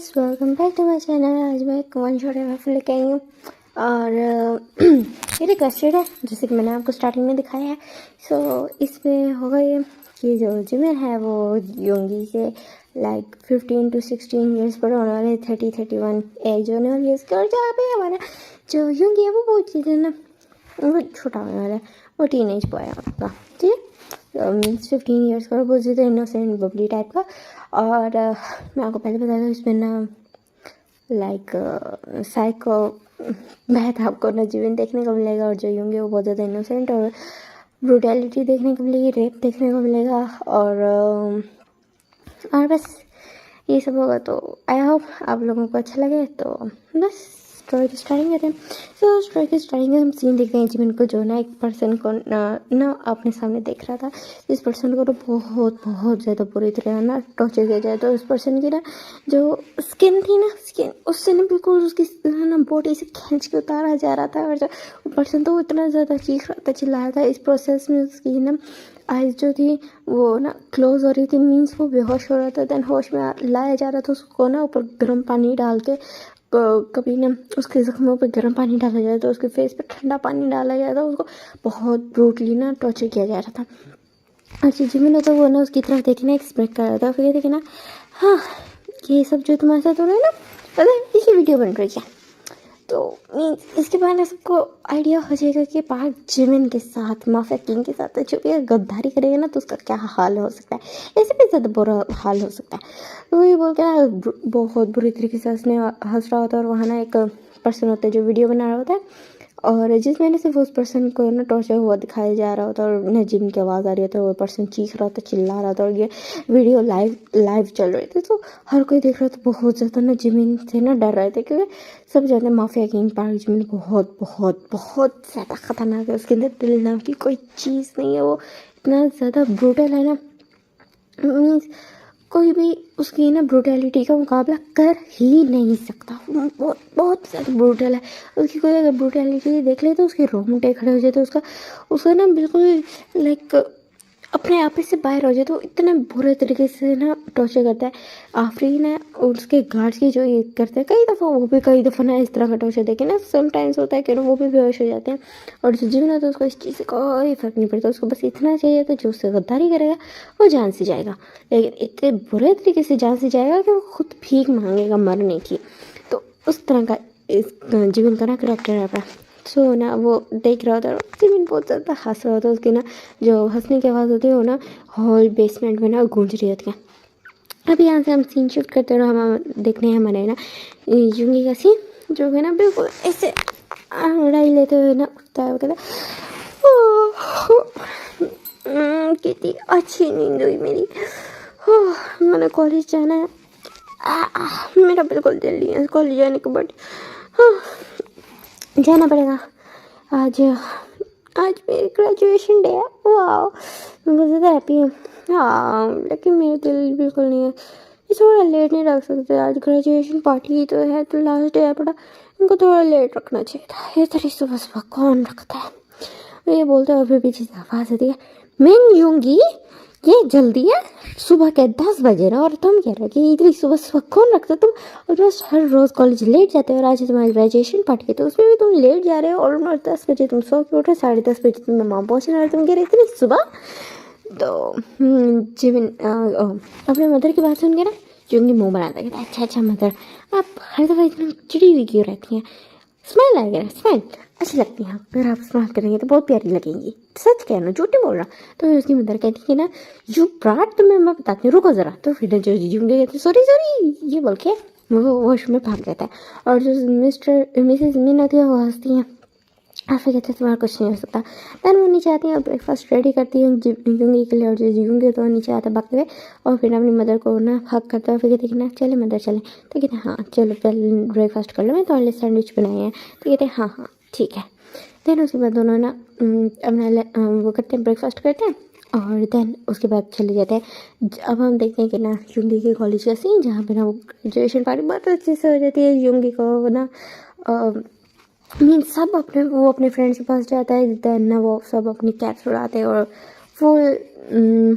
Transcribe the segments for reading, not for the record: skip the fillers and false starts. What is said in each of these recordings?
Guys, welcome back to my channel. आज मैं एक वन शॉट एफ लेके आई हूँ और ये रिक्वेस्टेड है, जैसे कि मैंने आपको स्टार्टिंग में दिखाया है। सो इसमें होगा ये कि जो जिमिन है वो योंगी से लाइक 15 to 16 ईयर्स बड़े होने वाले, 30-31 एज होने वाली है उसकी। और जहाँ पे हमारा जो योंगी है वो बहुत चीज़ें ना वो छोटा होने वाला है, वो टीन एज बॉय है आपका, ठीक है। 15 ईयर्स का, बहुत ज़्यादा इनोसेंट बबली टाइप का। और मैं आपको पहले बता दूँ, इसमें ना लाइक साइको बहत आपको ना जीवन देखने को मिलेगा, और जो होंगे वो बहुत ज़्यादा इनोसेंट, और ब्रूटैलिटी देखने को मिलेगी, रेप देखने को मिलेगा। और बस ये सब होगा। तो आई होप आप लोगों को अच्छा लगे। तो बस स्टोरी की स्टार्टिंग करते हैं। सो स्टोरी की स्टार्टिंग में हम सीन देखते हैं जिमिन को, जो ना एक पर्सन को ना अपने सामने देख रहा था। इस पर्सन को तो बहुत ज़्यादा बुरी तरह ना टॉर्चर किया जाए। तो उस पर्सन की ना जो स्किन थी ना, स्किन उससे ना बिल्कुल उसकी ना बॉडी से खींच के उतारा जा रहा था। और जो पर्सन तो इतना ज़्यादा चीख रहा था, चिल्ला रहा था। इस प्रोसेस में उसकी ना आइज़ जो थी वो ना क्लोज हो रही थी, मीन्स वो बेहोश हो रहा था। देन होश में लाया जा रहा था उसको ना, ऊपर गर्म पानी डाल के, कभी ना उसके ज़ख्मों पे गर्म पानी डाला जाए तो उसके फेस पे ठंडा पानी डाला जाता, उसको बहुत ब्रूटली ना टॉर्चर किया जा रहा था। अच्छा जिमिन तो वो ना उसकी तरफ देखे ना एक्सपेक्ट कर रहा था, फिर देखे ना, हाँ ये सब जो तुम्हारे साथ हो रहा है ना, पता है इसी वीडियो बन रही है। तो मीन्स इसके बाद ना सबको आइडिया हो जाएगा कि पार्क जिमिन के साथ, माफिया किंग के साथ जो भी गद्दारी करेगा ना तो उसका क्या हाल हो सकता है, ऐसे भी ज़्यादा बुरा हाल हो सकता है। तो ये बोल के ना बहुत बुरी तरीके से हंस रहा होता है। और वहाँ ना एक पर्सन होता है जो वीडियो बना रहा होता है, और जिसमें ना सिर्फ उस पर्सन को ना टॉर्चर हुआ दिखाया जा रहा होता है, और ना जिम की आवाज़ आ रही होती है, वो पर्सन चीख रहा था, चिल्ला रहा था, और ये वीडियो लाइव चल रही थी। तो हर कोई देख रहा था, बहुत ज़्यादा ना जिमिन से ना डर रहे थे, क्योंकि सब जानते हैं माफिया किंग पार्क जिमिन बहुत ज़्यादा खतरनाक है। उसके अंदर दिल नाम की कोई चीज़ नहीं है, वो इतना ज़्यादा ब्रूटल है ना, मीन्स कोई भी उसकी ना ब्रूटैलिटी का मुकाबला कर ही नहीं सकता। बहुत ज़्यादा ब्रूटल है। उसकी कोई अगर ब्रूटैलिटी देख ले तो उसके रोंगटे खड़े हो जाए, तो उसका ना बिल्कुल लाइक अपने आप से बाहर हो जाए। तो इतने बुरे तरीके से ना टॉर्चर करता है। आफरी ना उसके गार्ड्स की जो ये करते हैं, कई दफ़ा ना इस तरह का टॉर्चर देखे ना, समटाइम्स होता है कि वो भी बेहोश हो जाते हैं। और जो जिमिन तो उसको इस चीज़ से कोई फ़र्क नहीं पड़ता, उसको बस इतना चाहिए तो जो उससे गद्दारी करेगा वो जान से जाएगा, लेकिन इतने बुरे तरीके से जान से जाएगा कि वो खुद भीख मांगेगा मरने की। तो उस तरह का इस जिमिन का ना करेक्टर है। सो ना वो देख रहा होता है, जिमिन बहुत ज़्यादा हंस रहा होता है। उसकी ना जो हंसने की आवाज़ होती है वो ना हॉल बेसमेंट में ना गूंज रही होती है। अभी यहाँ से हम सीन शिफ्ट करते रहो, हम देखने हैं हमारे ना युंगी का सीन, जो है ना बिल्कुल ऐसे उड़ाई लेते हुए ना उठता है। वो कहता है कितनी अच्छी नींद हुई मेरी, मैंने कॉलेज जाना है। मेरा बिल्कुल दिल नहीं है कॉलेज जाने को, बट जाना पड़ेगा। आज मेरी ग्रेजुएशन डे है। वाह, मैं बहुत ज़्यादा हैप्पी हूँ। हाँ लेकिन मेरा दिल बिल्कुल नहीं है, ये थोड़ा लेट नहीं रख सकते। आज ग्रेजुएशन पार्टी तो है, तो लास्ट डे है, बड़ा इनको थोड़ा लेट रखना चाहिए था। ये तेरी सुबह कौन रखता है, ये बोलते हैं। फिर पीछे से आवाज़ आती है, मिन यूंगी ये जल्दी है, सुबह के 10 बजे ना, और तुम कह रहे हो कि इतनी सुबह कौन रखता है तुम। ऑलमोस्ट हर रोज़ कॉलेज लेट जाते हो, और आज तुम्हारी ग्रेजुएशन पार्टी है तो उसमें भी तुम लेट जा रहे हो। ऑलमोस्ट 10 बजे तुम सो के उठे, 10:30 बजे तुम्हें वहाँ पहुँचना है, तुम कह रहे इतनी सुबह। तो जिमिन अपने मदर की बात सुन के ना जिमिन मुँह बनाता है, कहता अच्छा मदर, आप हर दफ़ा इतनी चिड़ी हुई क्यों रहती हैं, स्माइल आएगा ना, स्माइल अच्छी लगती है, अगर आप स्माइल करेंगे तो बहुत प्यारी लगेंगी, सच कहना झूठ नहीं बोल रहा। तो फिर उसकी मदर कहती है ना, यू ब्राट, तो मैं बताती हूँ, रुको ज़रा। तो फिर जो जिंगे कहते सॉरी ये बोल के वो वॉशरूम में भाग जाता है। और जो मिसेज मीन होती है वो हंसती हैं, और फिर कहते हैं तुम्हारा कुछ नहीं हो सकता। दैन वो नीचे आती है, ब्रेकफास्ट रेडी करती है यूंगी के लिए, और जो यूंगी तो नीचे आता है भागते हुए, और फिर अपनी मदर को ना हक करता है। फिर कहते हैं ना चले मदर चलें, तो कहते हैं हाँ चलो पहले ब्रेकफास्ट कर लो, मैं तो सैंडविच बनाए हैं। तो कहते हैं हाँ ठीक है। देन उसके बाद दोनों ना अपना वो करते हैं, ब्रेकफास्ट करते हैं, और देन उसके बाद चले जाते हैं। अब हम देखते हैं कि ना यूंगी के कॉलेज का सीन, जहाँ पे ना वो ग्रेजुएशन पार्टी बहुत अच्छे से हो जाती है। यूंगी को ना मीन सब अपने फ्रेंड्स के पास जाता है, देन ना वो सब अपनी कैप्स उड़ाते हैं, और फुल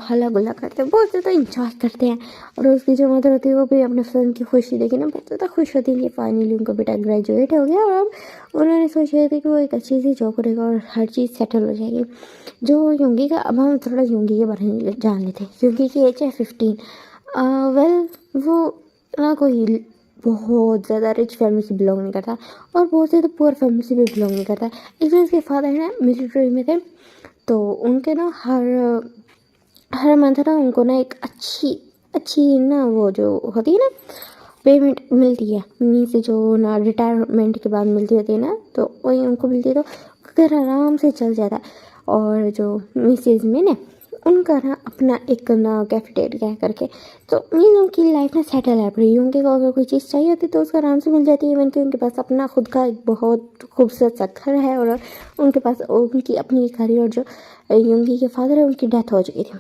हल्ला गुल्ला करते हैं, बहुत ज़्यादा इंजॉय करते हैं। और उसकी जो मदर होती है वो भी अपने फ्रेंड की खुशी देखी ना बहुत ज़्यादा खुश होती है कि फाइनली उनका बेटा ग्रेजुएट हो गया और अब उन्होंने सोचा था कि वो एक अच्छी सी जॉब करेगा और हर चीज़ सेटल हो जाएगी। जो यूंगी का, अब हम थोड़ा यूंगी के बारे में जान लेते हैं। यूंगी की एज है 15। वेल वो ना कोई बहुत ज़्यादा रिच फैमिली से बिलोंग नहीं करता और बहुत ज़्यादा पुअर फैमिली से भी बिलोंग नहीं करता। इसलिए उसके फादर ना मिलिट्री में थे, तो उनके ना हर मंथ ना उनको ना एक अच्छी ना वो जो होती है ना पेमेंट मिलती है, मीन्स जो ना रिटायरमेंट के बाद मिलती होती है ना, तो वही उनको मिलती है, तो घर आराम से चल जाता है। और जो मिसेज में ना उनका ना अपना एक ना कैफेटेरिया करके, तो मीन उनकी लाइफ में सेटल है पूरी। उनके को अगर कोई चीज़ चाहिए होती तो उसको आराम से मिल जाती है। इवन कि उनके पास अपना खुद का एक बहुत खूबसूरत सा घर है और उनके पास उनकी अपनी एक घर है। और जो यूंगी के फादर है उनकी डेथ हो चुकी थी,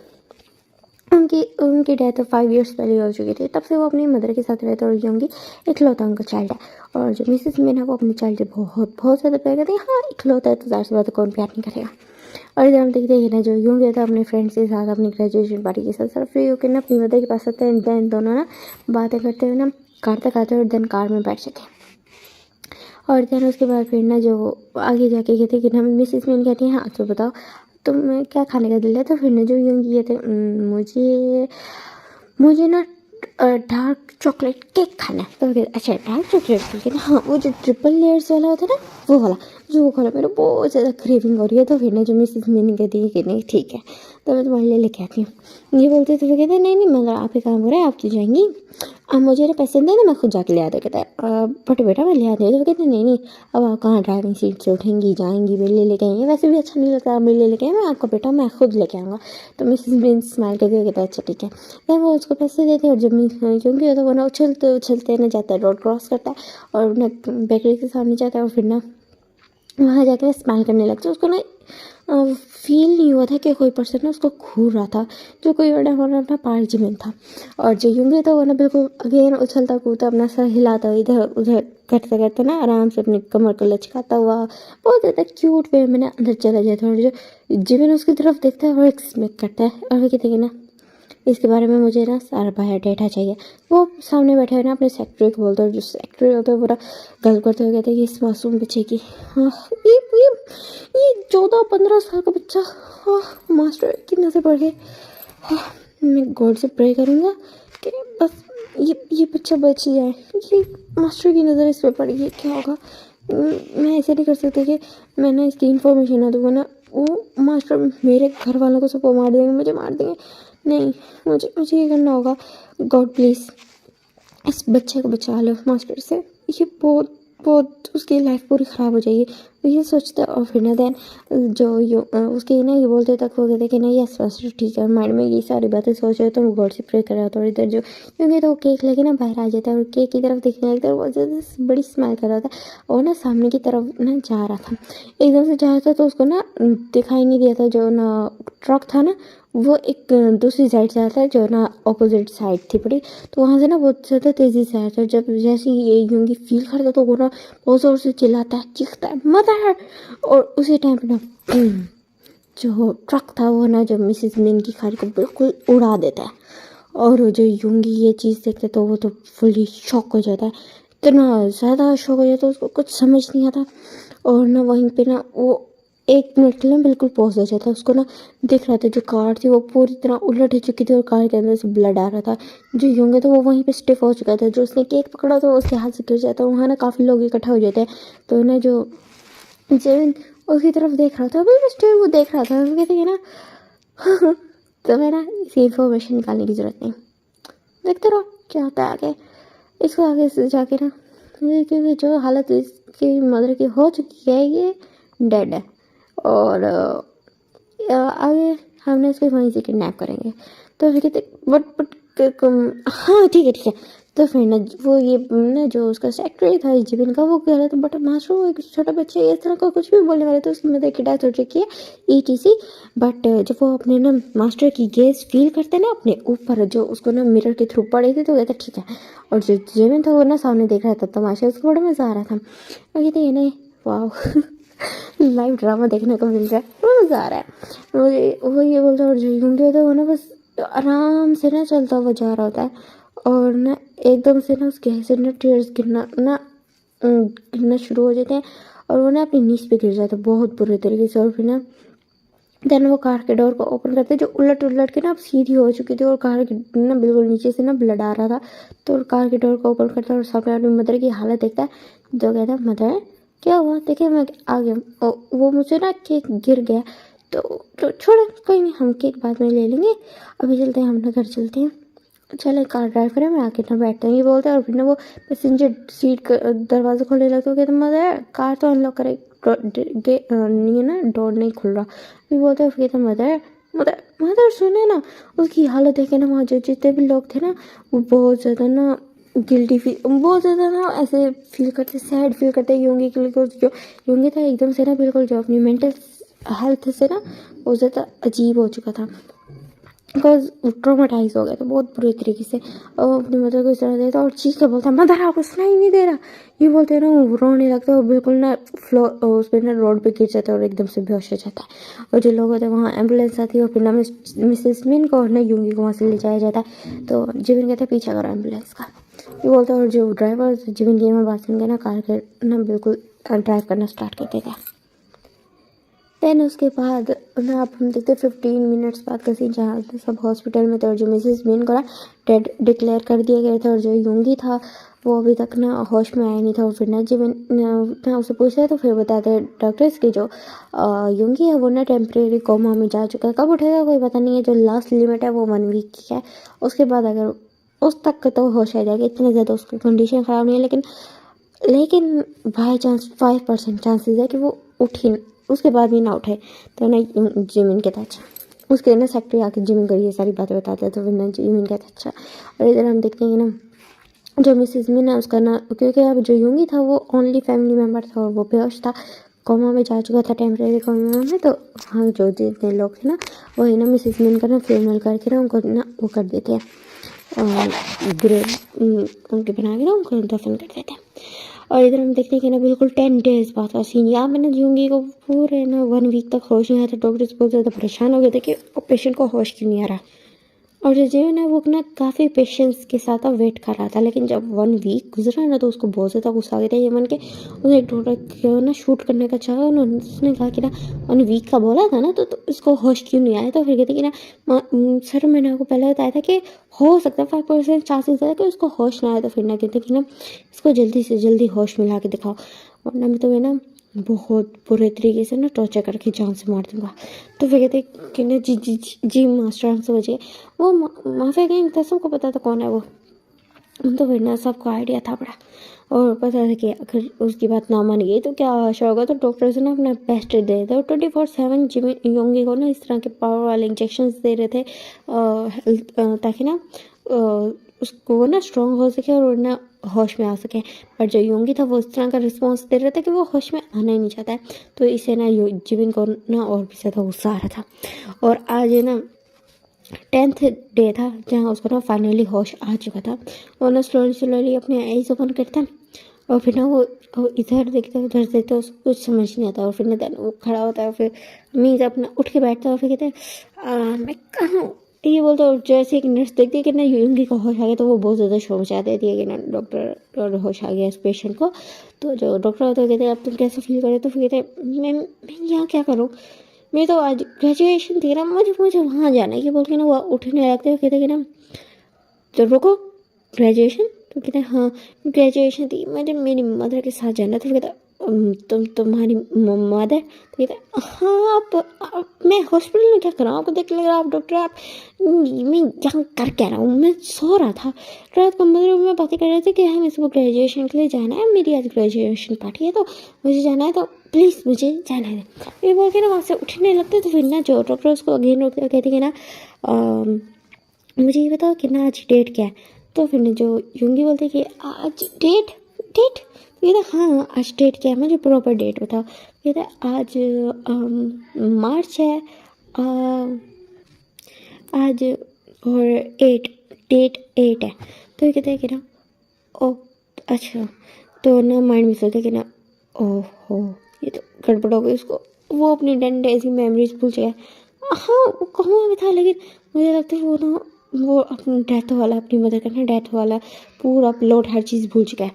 उनकी डेथ 5 इयर्स पहले हो चुकी थी। तब से वो अपनी मदर के साथ रहते और यूंगी इकलौता उनका चाइल्ड है। और जो मिसेस मीना वो अपने चाइल्ड से बहुत बहुत ज़्यादा प्यार करती है। हाँ, इकलौता है तो ज़ाहिर सी बात है कौन प्यार नहीं करेगा। और इधर हम देखते हैं ना जो यूंगी था अपने फ्रेंड्स के साथ अपनी ग्रेजुएशन पार्टी के साथ फ्री होकर ना अपनी मदर के पास आते हैं। देन दोनों ना बातें करते हुए ना कार तक आते हैं और देन कार में बैठ जाते हैं। और देन उसके बाद फिर ना जो आगे जाके कहते कि ना मिसेस मीन कहती हैं हाँ तो बताओ तुम्हें क्या खाने का दिल है। तो फिर ना जो यूंगी कहते मुझे ना डार्क चॉकलेट केक खाना है। तो कहते अच्छा डार्क चॉकलेट केक है, हाँ वो जो ट्रिपल लेयर्स वाला होता है ना वो वाला, जो वो खाना मेरे बहुत ज़्यादा क्रेविंग हो रही है। तो फिर ना जो मिसेस मीनी कहती है कि नहीं ठीक है तो मैं तुम्हारे लिए लेके आती हूँ। ये बोलते तो फिर कहते हैं नहीं मगर आप ही काम हो रहा है, आप तो जाएंगी, अब मुझे ना पैसे दे ना मैं खुद जाके ले आता। कहता है बट बेटा मैं ले आती हूँ। तो कहते हैं नहीं अब आप कहाँ ड्राइविंग सीट से उठेंगी जाएंगी, मेरे लिए लेके आएंगे, वैसे भी अच्छा नहीं लगता आप मेरे लिए लेके आए, मैं आपका बेटा मैं खुद लेके आऊँगा। तो मिसेस मीन स्माइल करके कहता है अच्छा ठीक है। फिर वो उसको पैसे देते हैं और जब क्योंकि तो वो ना उछलते ना जाता है, रोड क्रॉस करता है और ना बेकरी के सामने जाता है और फिर ना वहाँ जाकर स्माइल करने लगता है। उसको ना फील नहीं हुआ था कि कोई पर्सन ना उसको घूर रहा था, जो कोई बड़ा होना अपना पार्जिमेंट था। और जो यूंगी था वो ना बिल्कुल अगेन उछलता कूदता अपना सर हिलाता इधर उधर करते करते ना आराम से अपनी कमर को लचकाता हुआ बहुत ज़्यादा क्यूट वे में ना अंदर चला जाता है। और जो जिमिन उसकी तरफ देखता है वो एक स्मिक करता है और वो कहते हैं ना इसके बारे में मुझे ना सारा बायोडाटा चाहिए। वो सामने बैठे हुए ना अपने सेक्रेटरी को बोलते हैं, जो सेक्रेटरी होता है पूरा गल करते हुए कहते हैं कि इस मासूम बच्चे की हाँ ये 14-15 साल का बच्चा हाँ मास्टर की नज़र पड़ गई। हाँ मैं गॉड से प्रे करूँगा कि बस ये बच्चा बच जाए, ये मास्टर की नज़र इस पर पड़ गई क्या होगा। मैं ऐसे नहीं कर सकती कि मैंने इसकी इन्फॉर्मेशन ना दूँगा ना वो मास्टर मेरे घर वालों को सबको मार देंगे, मुझे मार देंगे। नहीं मुझे ये करना होगा। गॉड प्लीज़ इस बच्चे को बचा लो मास्टर से, ये बहुत उसकी लाइफ पूरी ख़राब हो जाएगी। तो ये सोचते और फिर ना देन जो उसके ना ये बोलते तक वो कहते कि नहीं यस मास्टर ठीक है। माइंड में ये सारी बातें सोच रहे तो वो गॉड से प्रे कर रहा था। और इधर जो क्योंकि तो वो केक लेके ना बाहर आ जाता है और केक की तरफ देखने लगता है और बहुत ज़्यादा बड़ी स्माइल कर रहा था और ना सामने की तरफ ना जा रहा था, एकदम से जा रहा था। तो उसको ना दिखाई नहीं दिया था, जो ना ट्रक था ना वो एक दूसरी साइड से आता है जो ना अपोजिट साइड थी पड़ी, तो वहाँ से ना बहुत ज़्यादा तेज़ी से आया था। जब जैसे ही ये यूंगी फील करता तो वो ना बहुत ज़ोर से चिल्लाता है चीखता है मदर। और उसी टाइम पे ना जो ट्रक था वो ना जो मिसेस मीन की कार को बिल्कुल उड़ा देता है। और जो यूंगी ये चीज़ देखते तो वो तो फुली शॉक हो जाता है, इतना ज़्यादा शॉक हो जाता है उसको कुछ समझ नहीं आता। और ना वहीं पे ना वो 1 मिनट के लिए बिल्कुल पॉज हो जाता है। उसको ना दिख रहा था जो कार थी वो पूरी तरह उलट हो चुकी थी और कार के अंदर से ब्लड आ रहा था। जो यूंगे तो वो वहीं पे स्टिफ हो चुका था, जो उसने केक पकड़ा तो उसके हाथ से गिर जाता है। वहाँ ना काफ़ी लोग इकट्ठा हो जाते हैं। तो ना जो जेविन उसकी तरफ देख रहा था, अभी मैं स्टिल वो देख रहा था, कहते हैं ना तो मैं ना इसी इन्फॉर्मेशन निकालने की ज़रूरत नहीं, देखते रहो क्या होता है आगे। इसको आगे से जाके ना क्योंकि जो हालत इसकी मदर की हो चुकी है ये डेड है और आगे हमने इसको वहीं से किडनैप करेंगे। तो फिर कहते बट हाँ ठीक है। तो फिर ना वो ये ना जो उसका सेक्रेटरी था जिबिन का वो कह रहा था बट मास्टर वो एक छोटा बच्चा इस तरह का कुछ भी बोलने वाले थे, उसकी मदर की डेथ हो चुकी है ETC। बट जब वो अपने ना मास्टर की गेज फील करते ना अपने ऊपर जो उसको ना मिरर के थ्रू पड़े थे तो कहते ठीक है। और जो जिबिन था वो ना सामने देख रहा था तमाशा, उसको बड़ा मज़ा आ रहा था। और कहते ये नहीं वाह लाइव ड्रामा देखने को मिल रहा है, मज़ा आ रहा है मुझे। वो ये बोलता है और जो यूंगी होता है वो ना बस आराम से ना चलता हुआ जा रहा होता है और ना एकदम से ना उसके ऐसे ना टीयर्स गिरना शुरू हो जाते हैं और वो ना अपनी नीच पे गिर जाता है बहुत बुरे तरीके से। और फिर ना देन वो कार के डोर को ओपन करते जो उलट उलट के ना अब सीधी हो चुकी थी और कार के ना बिल्कुल नीचे से ना ब्लड आ रहा था। तो कार के डोर को ओपन करता है और सामने अपनी मदर की हालत देखता है। जो कहता है मदर क्या हुआ, देखिए मैं आ गया, वो मुझे ना केक गिर गया। तो छोड़ कोई नहीं, हम केक बाद में ले लेंगे, अभी चलते हैं, हम ना घर चलते हैं। चले कार ड्राइव करें, मैं आके ना बैठता हूँ ये बोलते हैं। और फिर ना वो पैसेंजर सीट का दरवाज़ा खोलने लगता है। कहते मदर कार तो अनलॉक करे, नहीं है ना, डोर नहीं खुल रहा। फिर बोलते हैं, कहते मदर मदर मदर सुने ना। उसकी हालत देखे ना वहाँ जो जितने भी लोग थे ना वो बहुत ज़्यादा ना गिल्टी फील, बहुत ज़्यादा ना ऐसे फील करते, सैड फील करते यूंगी के लिए। जो यूंगी था एकदम से ना बिल्कुल जो अपनी मेंटल हेल्थ से ना बहुत ज़्यादा अजीब हो चुका था, बिकॉज ट्रोमाटाइज हो गया था बहुत बुरे तरीके से। और अपनी मदर को इस तरह देता और चीख के बोलता मदर आपको सुनाई नहीं दे रहा, ये बोलते हैं ना वो रोने लगता है और बिल्कुल ना फ्लोर उस पर ना रोड पे गिर जाता है और एकदम से बेहोश हो जाता है। और जो लोग होते हैं वहाँ एम्बुलेंस आती है और फिर ना मिसेस मिन को और ना यूंगी को वहाँ से ले जाया जाता है। तो जिमिन कहता है पीछा करो एम्बुलेंस का, ये बोलता है। और जो ड्राइवर जिमिन की में बात सुन के ना कार के ना बिल्कुल ड्राइव करना स्टार्ट कर देता है। देन उसके बाद ना आप हम देखते 15 मिनट्स बाद का सीन जहाँ सब हॉस्पिटल में थे और जो मिसेस मिन को ना डेड डिक्लेयर कर दिया गया था। और जो यूंगी था वो अभी तक ना होश में आया नहीं था। और फिर ना जिमिन ना उसे पूछता है तो फिर बताते हैं डॉक्टर्स की जो यूंगी है वो ना टेम्प्रेरी कोमा में जा चुका है, कब उठेगा कोई पता नहीं है। जो लास्ट लिमिट है वो 1 वीक की है, उसके बाद अगर उस तक का तो होश आ जाएगा। इतने ज़्यादा उसकी कंडीशन ख़राब नहीं है, लेकिन बाई चांस 5% चांसेस है कि वो उठी उसके बाद भी ना उठे। तो ना जिमिन कहता अच्छा, उसके ना सेक्रेटरी आके जिमिन को ये सारी बातें बताते हैं। तो फिर ना जिमिन कहता अच्छा। और इधर हम देखते हैं ना जो मिसेस मिन है उसका ना, क्योंकि अब जो यूंगी था वो ओनली फैमिली मेम्बर था और वो बेहोश था, कोमा में जा चुका था, टेम्प्रेरी कोमा में। तो हाँ जो जितने लोग थे ना वही ना मिसेस मिन का ना फ्यूनरल करके ना उनको ना वो कर देते हैं, ग्रेव उनके बना के ना उनको दफन कर देते हैं। और इधर हम देखते हैं कि ना बिल्कुल 10 डेज बाद का सीन, यहाँ मैंने यूंगी को पूरे ना 1 वीक तक होश नहीं आया था। डॉक्टर्स बहुत ज़्यादा परेशान हो गए थे कि पेशेंट को होश क्यों नहीं आ रहा। और जो जीवन है वो ना काफ़ी पेशेंस के साथ वेट कर रहा था। लेकिन जब 1 वीक गुजरा ना तो उसको बहुत ज़्यादा गुस्सा आ गया था यमन के। उसने एक डॉक्टर को ना शूट करने का चाहा, उसने कहा कि ना 1 वीक का बोला था ना तो इसको होश क्यों नहीं आया। तो फिर कहते कि ना सर मैंने आपको पहले बताया था कि हो सकता है 5% चांसेस है कि उसको होश ना आए। तो फिर ना कहते कि ना इसको जल्दी से जल्दी होश मिला के दिखाओ, वरना मैं तुम्हें ना बहुत बुरे तरीके से ना टॉर्चर करके जान से मार दूंगा। तो फिर कहते कि ना जी जी जी जी मास्टर हम समझ गए, वो माफिया गैंग था, सबको पता था कौन है वो। तो फिर ना सबको आइडिया था बड़ा और पता था कि अगर उसकी बात ना मान गई तो क्या आशा होगा। तो डॉक्टर से ना अपना बेस्ट दे रहे थे और 24/7 जिमिन योंगी को ना इस तरह के पावर वाले इंजेक्शन दे रहे थे ताकि ना उसको ना स्ट्रॉन्ग हो सके और ना होश में आ सके। पर जो योंगी था वो इस तरह का रिस्पॉन्स दे रहे थे कि वो होश में आना ही नहीं चाहता है। तो इसे ना जिमिन को ना और भी ज़्यादा गुस्सा आ रहा था। और आज ना 10th डे था जहाँ उसको ना फाइनली होश आ चुका था। और ना स्लोली अपने आईज ओपन करता है और फिर ना वो इधर देखता है उधर देखता है, उसको कुछ समझ नहीं आता। और फिर ना वो खड़ा होता है, फिर मीज अपना उठ के बैठता है और फिर कहते हैं मैं कहाँ हूँ, ये बोलता है। और जैसे एक नर्स देखती है कि ना यूंगी को होश आ गया तो वो बहुत ज़्यादा शोर मचा देती है कि ना डॉक्टर होश आ गया इस पेशेंट को। तो जो डॉक्टर होता है कहते हैं अब तुम कैसे फील करे। तो फिर कहते हैं मैं यहाँ क्या करूँ, मैं तो आज ग्रेजुएशन थी ना, मुझे वहाँ जाना है। ये बोल के ना वो उठने लगते हैं, कहते कि ना तो रुको ग्रेजुएशन। तो कहते हैं हाँ ग्रेजुएशन थी, मुझे मेरी मदर के साथ जाना था। कहता तुम्हारी मदर। तो कहते हाँ आप मैं हॉस्पिटल में क्या कर रहा हूँ, आपको देख लग रहा आप डॉक्टर आप, मैं यहाँ कर क्या रहा हूँ, मैं सो रहा था रात को मदर में बातें कर रहे थे कि हम इसको ग्रेजुएशन के लिए जाना है, मेरी आज ग्रेजुएशन पार्टी है तो मुझे जाना है, तो प्लीज़ मुझे जाना है। ये बोल के ना वहाँ से उठने लगते। तो फिर ना जो डॉक्टर उसको अगेन रोकते कहते कि ना मुझे ये बताओ कि ना आज डेट क्या है। तो फिर ना जो यूंगी बोलते कि आज डेट डेट। ये था हाँ आज डेट क्या है, मुझे प्रॉपर डेट बताओ। ये था आज मार्च है आज और 8 डेट 8 है। तो ये कहते हैं कि ना ओ अच्छा। तो ना माइंड में सोचते कि ना ओहो ये तो गड़बड़ हो गई उसको, वो अपनी 10 डेज की मेमोरीज भूल गया। हाँ वो कोमा में था, लेकिन मुझे लगता है वो ना वो अपनी डेथ वाला, अपनी मदर का ना डेथ वाला पूरा प्लॉट हर चीज़ भूल चुका है।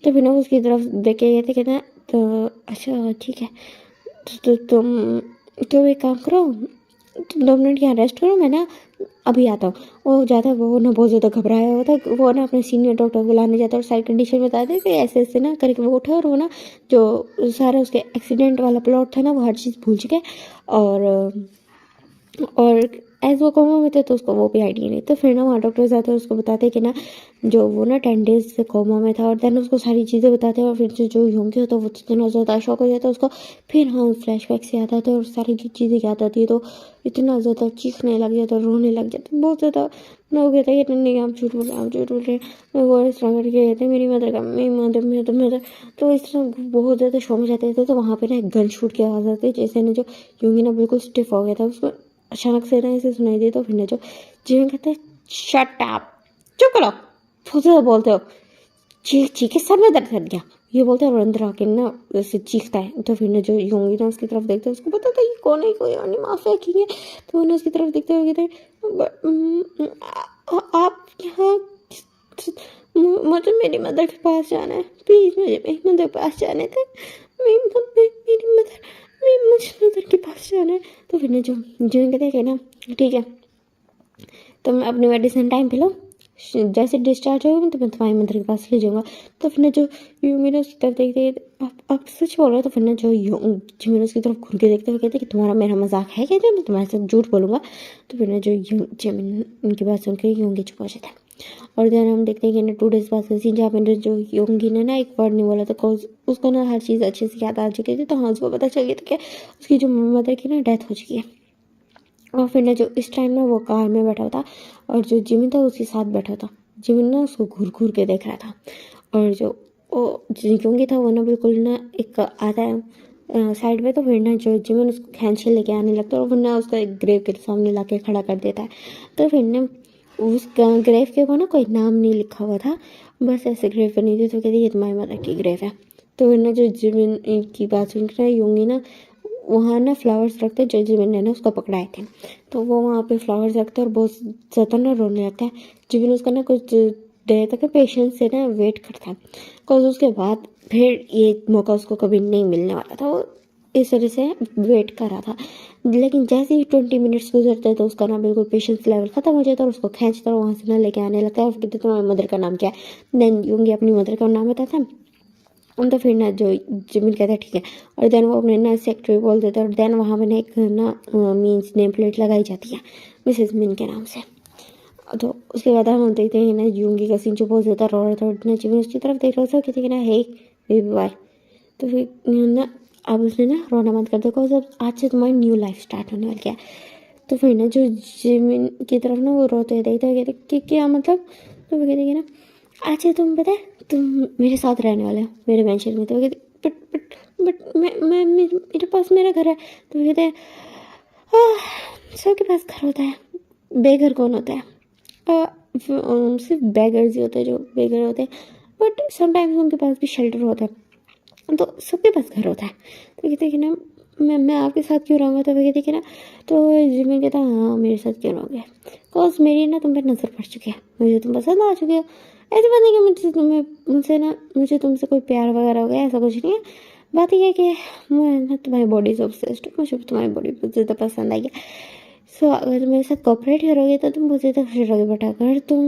तो फिर ना उसकी तरफ देख के कहते कहते तो अच्छा ठीक है, तो तुम एक काम करो, तुम 2 मिनट यहाँ रेस्ट करो, मैं ना अभी आता हूँ। वो जाता है, वो ना बहुत ज़्यादा घबराया हुआ था, वो ना अपने सीनियर डॉक्टर को बुलाने जाता है और सारी कंडीशन बता दे कि ऐसे ऐसे ना करके वो उठे, और वो ना जो सारा उसके एक्सीडेंट वाला प्लॉट था ना वो हर चीज़ भूल चुके। और एज वो कोमा में थे तो उसको वो भी आइडिया नहीं। तो फिर ना वहाँ डॉक्टर्स आते हैं, उसको बताते कि ना जो वो ना 10 डेज से कोमा में था, और देन उसको सारी चीज़ें बताते हैं। और फिर जो योंगी होता है वो इतना ज़्यादा शॉक हो जाता है उसको, फिर हाँ फ्लैशबैक से याद आता है और सारी चीज़ें याद आती है, तो इतना ज़्यादा चीखने लग जाता है, रोने लग जाता है बहुत ज़्यादा। ना वो कहता है कि नहीं आप झूठ बोल रहे, आप झूठ बोल रहे, मैं वो इस तरह करके कहते हैं मेरी मदर का, मेरी मदर। तो इस तरह बहुत ज़्यादा शौक में जाते थे। तो वहाँ पे ना एक गन शूट की आवाज़ आती है, जैसे ना जो योंगी ना बिल्कुल स्टिफ हो गया था, उसको अचानक से ना इसे सुनाई दी। तो फिर ना जो जीवन कहते हैं शट अप, चुप करो, बहुत ज़्यादा बोलते हो, चीख चीख के सर में दर्द कर गया, ये बोलते हैं। और अंदर आके ना वैसे चीखता है। तो फिर ना जो योंगी ना उसकी तरफ देखते हैं, उसको पता था ये कौन है, कोई और नहीं माफिया किंग है। तो वो ना उसकी तरफ देखते हुए कहते हैं आप यहाँ, मुझे मेरी मदर के पास जाना है, प्लीज़ मुझे मेरी मदर के पास जाने थे, मेरी मदर, मुझे मदर के पास जाना है। तो फिर ना जो कहते हैं कि ना ठीक है तुम अपनी मेडिसिन टाइम पे लो, जैसे डिस्चार्ज होगा तो मैं तुम्हारी मदर के पास ले जाऊँगा। तो फिर ना जो यूमिनस उसकी तरफ देखते आप सच बोल रहे हो। तो फिर ना जो जिमिनस की तरफ घूर के देखते हुए कहते कि तुम्हारा मेरा मजाक है क्या, मैं तुम्हारे साथ झूठ बोलूँगा। तो फिर ना जो जिमिन उनकी बात सुन के योंगी चुप हो जाता है। और देन हम देखते हैं कि ना 2 डेज बाद का सीन, जहाँ पे जो योंगी ने ना एक वर्ड नहीं बोला था, कॉज उसको ना हर चीज़ अच्छे से याद आ चुकी थी। तो हाँ उसको पता चल गया था कि उसकी जो मदर की ना डेथ हो चुकी है। और फिर ना जो इस टाइम ना वो कार में बैठा था, और जो जिमिन था उसके साथ बैठा था। जिमिन ना उसको घूर घूर के देख रहा था, और जो वो योंगी था वो ना बिल्कुल ना एक आता है साइड में। तो फिर ना जो जिमिन उसको खींच के लेके आने लगता है, और फिर ना उसको एक ग्रेव के सामने ला के खड़ा कर देता है। तो फिर ना उस ग्रेव के ऊपर ना कोई नाम नहीं लिखा हुआ था, बस ऐसे ग्रेव बनी थी। तो कहती ये तुम्हारी मदर की ग्रेव है। तो फिर ना जो जिमिन की बात सुन कर योंगी ना वहाँ ना फ्लावर्स रखते जो जिमिन ने ना उसको पकड़ाए थे। तो वो वहाँ पे फ्लावर्स रखते और बहुत ज़्यादा ना रोने लगता है। जिमिन उसका ना कुछ देर तक पेशेंस से ना वेट करता है, बिकॉज उसके बाद फिर ये मौका उसको कभी नहीं मिलने वाला था। वो इस तरह से वेट कर रहा था, लेकिन जैसे ही 20 मिनट्स गुजरते तो उसका ना बिल्कुल पेशेंस लेवल खत्म हो जाता है, और उसको खींचता और वहाँ से ना लेके आने लगता है। और कहते तुम्हारी मदर का नाम क्या है। देन योंगी अपनी मदर का नाम बताता है। तो फिर ना जो जिमिन कहता है ठीक है, और देन वो अपने ना सेक्रेटरी बोल देता है। और देन वहाँ पे ना एक ना मीन्स नेम प्लेट लगाई जाती है मिसेस मिन के नाम से। तो उसके बाद हम देखते हैं ना योंगी का सीन जो बहुत ज़्यादा रो रहा था, और ना जिमिन उसकी तरफ देख रहा था, कहते हैं ना हे बेबी बॉय। तो फिर ना अब उसने ना रोना बंद कर दिया, जब आज से तुम्हारी न्यू लाइफ स्टार्ट होने वाली है। तो फिर ना जो जिमिन की तरफ ना वो रोते देखते हुए कहते कि क्या मतलब। तो वो कहते कि ना अच्छा तुम पता है तुम मेरे साथ रहने वाले हो मेरे मेंशन में। तो वो कहते बट मैं मेरे पास मेरा घर है। तो वो कहते हैं सबके पास घर होता है, बेघर कौन होता है, सिर्फ बेगर्स ही होते हैं जो बेघर होते हैं, बट समटाइम्स उनके पास भी शेल्टर होता है, तो सबके पास घर होता है। तो कहते हैं कि ना मैं आपके साथ क्यों रहूँगा। तो वो कहते हैं कि ना तो जिमिन कहता हाँ मेरे साथ क्यों रहोगे, बिकॉज मेरी ना तुम पे नज़र पड़ चुकी है, मुझे तुम पसंद आ चुके हो। ऐसी बात नहीं कि मुझे तुमसे कोई प्यार वगैरह हो गया, ऐसा कुछ नहीं है। बात यह है कि मैं ना तुम्हारी बॉडी से ऑब्सेस्ड हूँ, मुझे तुम्हारी बॉडी बहुत ज़्यादा पसंद आई है। सो अगर तुम मेरे साथ कोऑपरेट करोगे तो तुम बहुत ज़्यादा खुश रहोगे, बट अगर तुम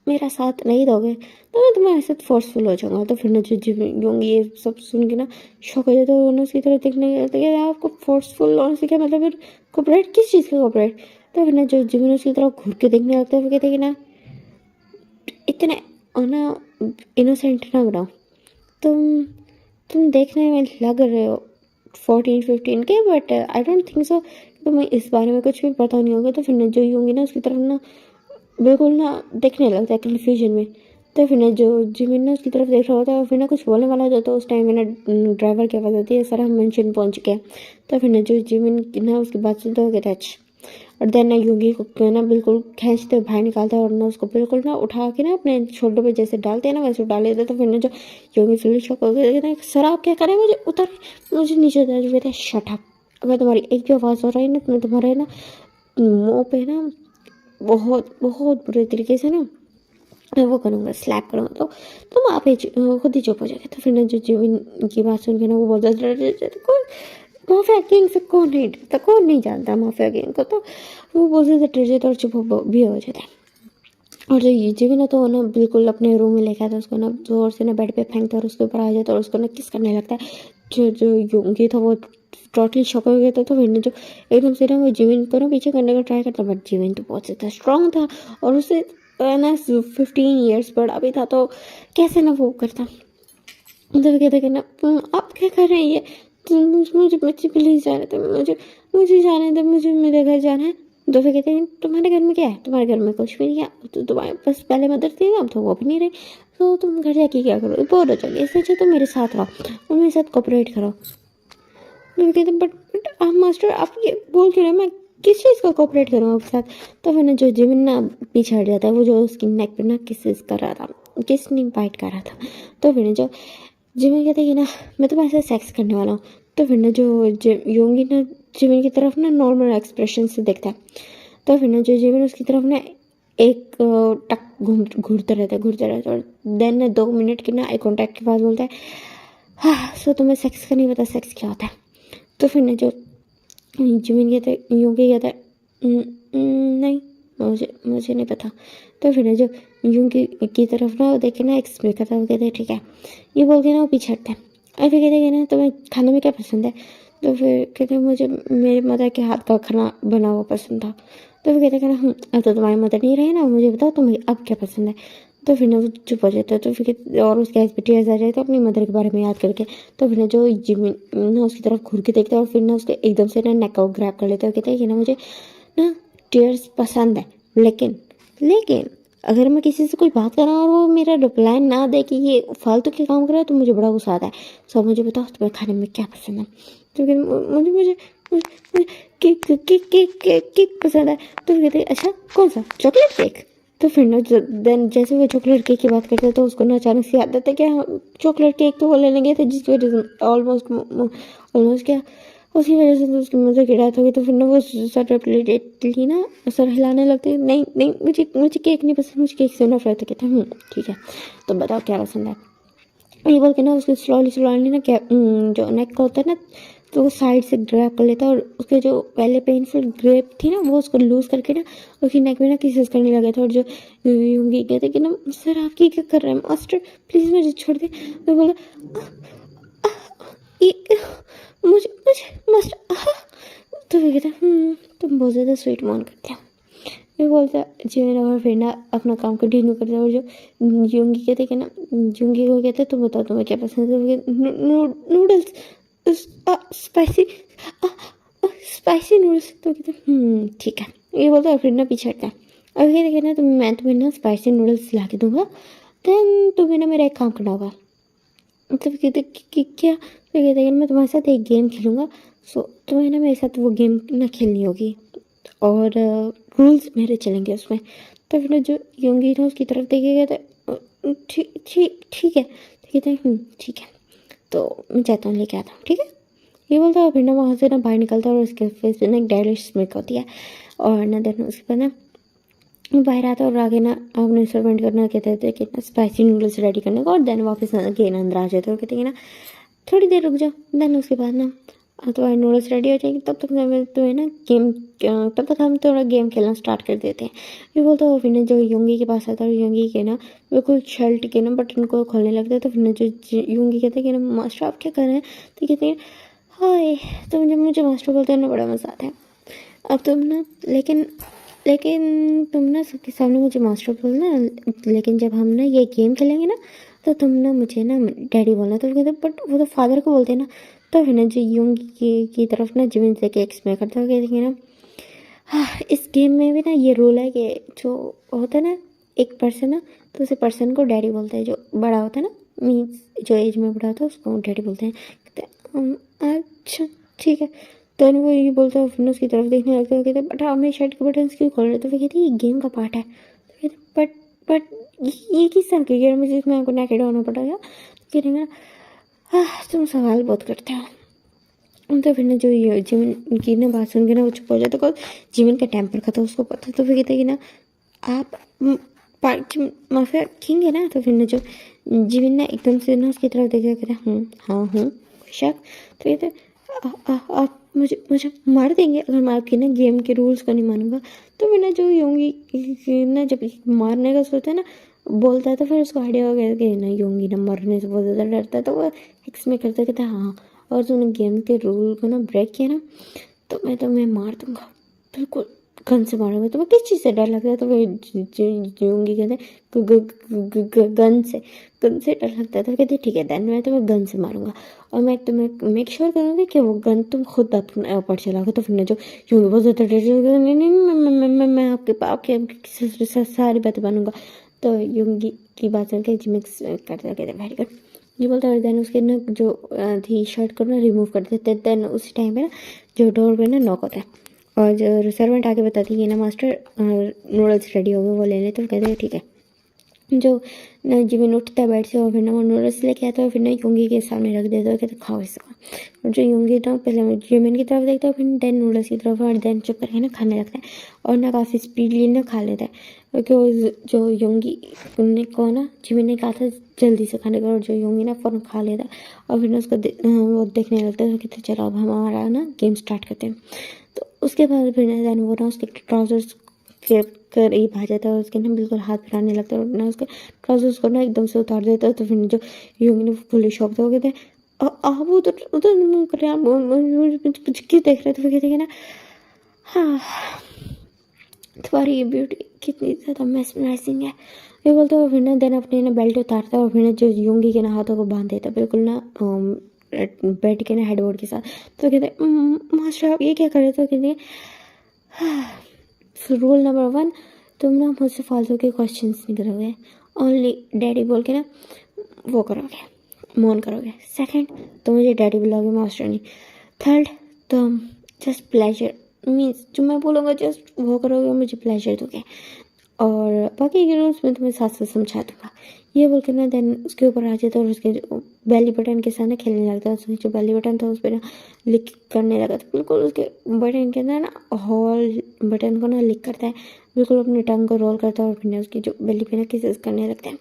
मेरा साथ नहीं दोगे तो मैं तुम्हारे साथ फोर्सफुल हो जाऊँगा। तो फिर ना जो योंगी ये सब सुन के ना शौक हो जाता है, उन्होंने उसकी तरह देखने लगता है आपको फोर्सफुल होने से क्या मतलब, फिर कोऑपरेट किस चीज़ का कोऑपरेट। तो फिर ना जो जिमिन उसकी तरफ घूर के देखने लगता है, वो कहते हैं कि ना इतने ना इनोसेंट ना बनाओ, तुम देखने में लग रहे हो 14-15 के, but I don't think so तुम्हें इस बारे में कुछ भी पता नहीं होगा। तो फिर ना जो होंगी ना उसकी तरफ ना बिल्कुल ना देखने लगता है कन्फ्यूजन में। तो फिर ना जो जिमिन ना उसकी तरफ देख रहा होता है, फिर ना कुछ बोलने वाला होता है, तो उस टाइम में ना ड्राइवर की आवाज़ आती है सर हम मेंशन पहुँच गए। तो फिर ना जो जिमिन ना उसकी बात सुनते हो कहता है अच्छा और देन ना योगी को ना बिल्कुल खींचते हुए बाहर निकालता है और ना उसको बिल्कुल ना उठा के ना अपने शोल्डर पे जैसे डालते हैं ना वैसे डाल देते। तो फिर ना जो योगी फिर शौक हो गया, सर आप क्या करें, मुझे उतर, मुझे नीचे उतर कहते शट अप, अगर तुम्हारी एक भी आवाज़ हो रही है ना तो मैं तुम्हारे ना मुँह पे ना बहुत बहुत बुरे तरीके से ना मैं वो करूँगा, स्लैप करूँगा। तो तुम आप ही खुद ही चुप हो जाएगा। तो फिर ना जो जिमिन की बात सुन के ना वो बोलता कोई माफिया किंग से कौन नहीं डरता, कौन नहीं जानता माफिया किंग को। तो वो बोलते थे डर जाता और चुप भी हो जाता है। और जो ये जिमिन है तो ना बिल्कुल अपने रूम में लेके आता है उसको ना जोर से ना बेड पे फेंकता है और उसके ऊपर आ जाता है और उसको ना किस करने लगता है। जो जो योंगी था वो टोटली शॉक हो गया था। तो फिर ना जो एकदम से ना वो जिमिन को ना पीछे करने का ट्राई करता, बट जिमिन तो बहुत ज़्यादा स्ट्रांग था और उसे ना 15 ईयर्स बड़ा भी था, तो कैसे ना वो करता। तो कहते कि ना आप क्या कर रहे हैं ये, मुझे मुझे प्लीज़ जाने दो, मुझे जाने दो, मुझे मेरे घर जाना है। तो फिर कहते हैं तुम्हारे घर में क्या है, तुम्हारे घर में कुछ भी नहीं है, तो तुम्हारे पास पहले मदर थी ना, तो वो भी नहीं रही, तो तुम घर जाके क्या करो, बोर हो जाओगे, इससे अच्छा तुम मेरे साथ रहो और मेरे साथ कोऑपरेट करो। तो कहते बट आप मास्टर आप ये बोल क्यों रहे, मैं किस चीज़ का कोऑपरेट करूँ आपके साथ। तो फिर ना जो जिमिन ना पीछे हट जाता है, वो जो उसकी नेक पे ना किसेस कर रहा था, किस नहीं बाइट कर रहा था। तो फिर ना जो जिमिन कहते हैं कि ना मैं तुम्हारे साथ सेक्स करने वाला हूँ। तो फिर ना जो योंगी ना जिमिन की तरफ ना नॉर्मल एक्सप्रेशन से देखता है। तो फिर ना जो जिमिन उसकी तरफ ना एक टक घूरते रहता है और देन ना 2 मिनट के ना आई कॉन्टैक्ट के बाद बोलता है हाँ सो तुम्हें सेक्स का नहीं पता सेक्स क्या होता है। तो फिर ना जो जिमिन कहते योंगी कहता है नहीं मुझे नहीं पता। तो फिर ना जो योंगी की तरफ ना देखे ना एक्सप्लेन करता है, वो कहते हैं ठीक है, ये बोल के ना वो पीछे हटता है। और फिर कहते हैं ना तुम्हें खाने में क्या पसंद है। तो फिर कहते हैं मुझे मेरे मदर के हाथ का खाना बना हुआ पसंद था। तो फिर कहते हैं ना अब तो तुम्हारी मदर नहीं रही ना, मुझे बताओ तुम्हें अब क्या पसंद है। तो फिर ना वो चुप हो जाता है। तो फिर और उसके आइज पे टीयर्स आ जाए तो अपनी मदर के बारे में याद करके। तो फिर ना जो जिमिन ना उसकी तरफ घूर के देखता है और फिर ना उसको एकदम से ना नेक को ग्रैब कर लेता है और कहता है कि ना मुझे ना टीयर्स पसंद है, लेकिन अगर मैं किसी से कोई बात कर रहा हूँ और वो मेरा रिप्लाई ना दे कि ये फालतू के काम कर रहा है तो मुझे बड़ा गुस्सा आता है। सो मुझे बताओ तुम्हें खाने में क्या पसंद है। तो मुझे मुझे मुझे cake cake cake cake cake पसंद है। तो कहते हैं अच्छा कौन सा, चॉकलेट केक। तो फिर ना देन जैसे वो चॉकलेट केक की बात करते हैं तो उसको ना अचानक से याद आता है कि चॉकलेट केक तो वो लेने गए थे जिसकी वजह से ऑलमोस्ट क्या उसी वजह से तो उसकी मदर की डेथ हो गई। तो फिर ना वो सर रिपीटेडली ना सर हिलाने लगते हैं, नहीं नहीं मुझे केक नहीं पसंद, मुझे केक से नफरत है। कहते हैं ठीक है तो बताओ क्या पसंद है। ये बोल के ना उसको स्लोली ना क्या जो नेक का होता है ना तो वो साइड से ग्रैब कर लेता है और उसके जो पहले पेनफुल ग्रेप थी ना वो उसको लूज करके ना उसकी नेक में ना किसेस करने लगे थे। और जो यूंगी कहते कि ना सर आप क्या कर रहे हैं मास्टर, प्लीज़ मुझे छोड़ दे। मैं बोला मुझे मुझे मास्टर तो फिर कहता तुम बहुत ज़्यादा स्वीट मान करते हो। मैं बोलता जिमिन और फिर ना अपना काम कंटिन्यू करता है। और जो यूंगी कहते कि ना यूंगी को कहते तुम बताओ तुम्हें क्या पसंद है। Noodles spicy spicy noodles. तो कहते ठीक है ये बोलता है फिर ना पीछे हटता है। और कहते कि ना मैं तुम्हें ना स्पाइसी नूडल्स ला के दूंगा, देन तुम्हें ना मेरा एक काम करना होगा। तो कहते कि क्या। तो कहते हैं मैं तुम्हारे साथ एक गेम खेलूँगा, सो तुम्हें ना मेरे साथ वो गेम ना खेलनी होगी और रूल्स मेरे चलेंगे उसमें। तो फिर जो योंगी था उसकी तरफ देखेगा तो ठीक है। तो कहते हैं ठीक है तो मैं चाहता हूँ लेके आता हूँ, ठीक है ये बोलता है। फिर ना वहाँ से ना बाहर निकलता है और उसके फेस पे ना एक डेडली स्मिक होती है। और ना देन उसके बाद ना बाहर आता है और आगे ना अपने सर्वेंट करना कहते थे कि ना स्पाइसी नूडल्स रेडी करने को। और देन वापस अगेन अंदर आ जाते हैं और कहते हैं ना थोड़ी देर रुक जाओ। देन उसके बाद ना तुम्हारे नूडल्स रेडी हो जाएंगे, तब तक तुम्हें ना गेम तब तक हम थोड़ा गेम खेलना स्टार्ट कर देते हैं। ये बोलता है फिर ना जो योंगी के पास आता है और योंगी के ना बिल्कुल शर्ट के ना बटन को खोलने लगता है। तो फिर ना जो योंगी कहते हैं कि ना मास्टर आप क्या कर रहे हैं। तो कहते हैं हाय, तो जब मुझे मास्टर बोलते हैं ना बड़ा मज़ा आता है। अब तुम ना लेकिन तुम ना सबके सामने मुझे मास्टर बोलना, लेकिन जब हम ना ये गेम खेलेंगे ना तो तुम ना मुझे ना डैडी बोलना। तो कहते बट वो तो फादर को बोलते हैं ना। तो फिर ना जो यूंग की तरफ ना जिमिन से एक्सप्लेन करता है कहते ना हाँ इस गेम में भी ना ये रूल है कि जो होता है ना एक पर्सन ना तो उसे पर्सन को डैडी बोलते हैं, जो बड़ा होता है ना मीन्स जो एज में बड़ा होता है उसको डैडी बोलते हैं। कहते अच्छा ठीक है। देन वो ये बोलता है, फिर उसकी तरफ देखने लगता है, कहते बट हमें शर्ट के बटन क्यों खोल रहे? तो फिर कहती है ये गेम का पार्ट है। तो कहते बट ये किस तरह की गेम है जिसमें आपको नेकेड होना पड़ेगा? तो कहेंगे तुम सवाल बहुत करते हो। तो फिर ना जो ये जिमिन की ना बात सुन के ना वो चुप हो जाता, तो जिमिन का टेम्पर का तो उसको पता। तो फिर कहते हैं कि ना आप माफिया किंग है ना? तो फिर ना जो जिमिन ना एकदम से ना उसकी तरफ देखा, कहते हाँ हूँ शक। तो कहते आप मुझे मार देंगे अगर मैं आपकी ना गेम के रूल्स को नहीं मानूंगा। तो फिर ना जो योंगी ना जब मारने का सोचता है ना, बोलता है, तो फिर उसको आइडिया हो गया कि ना योंगी ना मरने से बहुत ज़्यादा डरता है। तो वो एक्स में करता कहता हाँ, और तूने गेम के रूल को ना ब्रेक किया ना, तो मैं तुम्हें मार दूंगा, बिल्कुल गन से मारूंगा। तुम्हें किस चीज़ से डर लगता है? तो वो योंगी कहते गन से डर लगता है। तो कहते ठीक है देन मैं तुम्हें गन से मारूंगा, और मैं तुम्हें मेक श्योर करूँगी कि वो गन तुम खुद अपने ऊपर चलाओगे। तो फिर ना जो योंगी बहुत ज़्यादा डर, नहीं मैं आपके सारी बातें मानूंगा। तो योंगी की बात सुन के जिमिक्स करते कहते वेरी गुड, ये बोलता है। देन उसके ना जो थी शर्ट को ना रिमूव कर देते। देन उसी टाइम पे ना जो डोर पे ना नॉक होता है, और जो सर्वेंट आके बताती है ना मास्टर नूडल्स रेडी हो गए, वो ले ले। तो कहते हैं ठीक है। जो ना जिमिन उठता है बेड से, और फिर ना वो नूडल्स लेके आता है, और फिर ना योंगी के सामने रख देता है, कहते खाओ इसको। और जो योंगी ना पहले जिमिन की तरफ देखता है, फिर देन नूडल्स की तरफ, और देन चुप करके ना खाने लगता है, और ना काफ़ी स्पीडली ना खा लेता है, क्योंकि जो योंगी को ना जिमिन ने कहा था जल्दी से खाने का, और जो योंगी ना फ़ौरन खा लेता है, और फिर ना उसको वो देखने लगता है। तो कहते चलो अब हमारा ना गेम स्टार्ट करते हैं। तो उसके बाद फिर ना देन वो ना उसके ट्राउजर्स के करीब आ जाता है, और उसके ना बिल्कुल हाथ फिराने लगता है, और ना उसके ट्राउजर्स को ना एकदम से उतार देता है। तो फिर जो योगी ने फुली शॉक हो गए थे, आप उधर उधर मुँह कर रहे हैं, आप क्यों देख रहे थे? तो कहते हैं ना हाँ तुम्हारी ये ब्यूटी कितनी ज़्यादा मेस्मराइजिंग है, ये बोलते हो। फिर ना देन अपने ना बेल्ट उतारता है, और फिर ना जो योंगी के ना हाथों को बांध देता है बिल्कुल ना बेड के ना हेडबोर्ड के साथ। तो कहते मास्टर आप ये क्या कर रहे थे? तो कहते रूल नंबर 1, तुम ना मुझसे फालतू के क्वेश्चंस नहीं करोगे, ओनली डैडी बोल के ना वो करोगे, मौन करोगे। सेकंड, तुम मुझे डैडी बुलाओगे, मास्टर नहीं। थर्ड, तुम जस्ट प्लेजर मीन्स जो मैं बोलूँगा जस्ट वो करोगे, मुझे प्लेजर दोगे, और बाकी के रूल्स मैं तुम्हें साथ साथ समझा दूंगा। ये बोल के ना देन उसके ऊपर आ जाता है, और उसके बेली बटन के साथ ना खेलने लगता है। उसमें जो बेली बटन था उस पर ना लिक करने लगा था, बिल्कुल उसके बटन के अंदर ना हॉल बटन को ना लिक करता है, बिल्कुल अपने टंग को रोल करता है, और फिर उसकी जो बेली पे ना किसेस करने लगता है,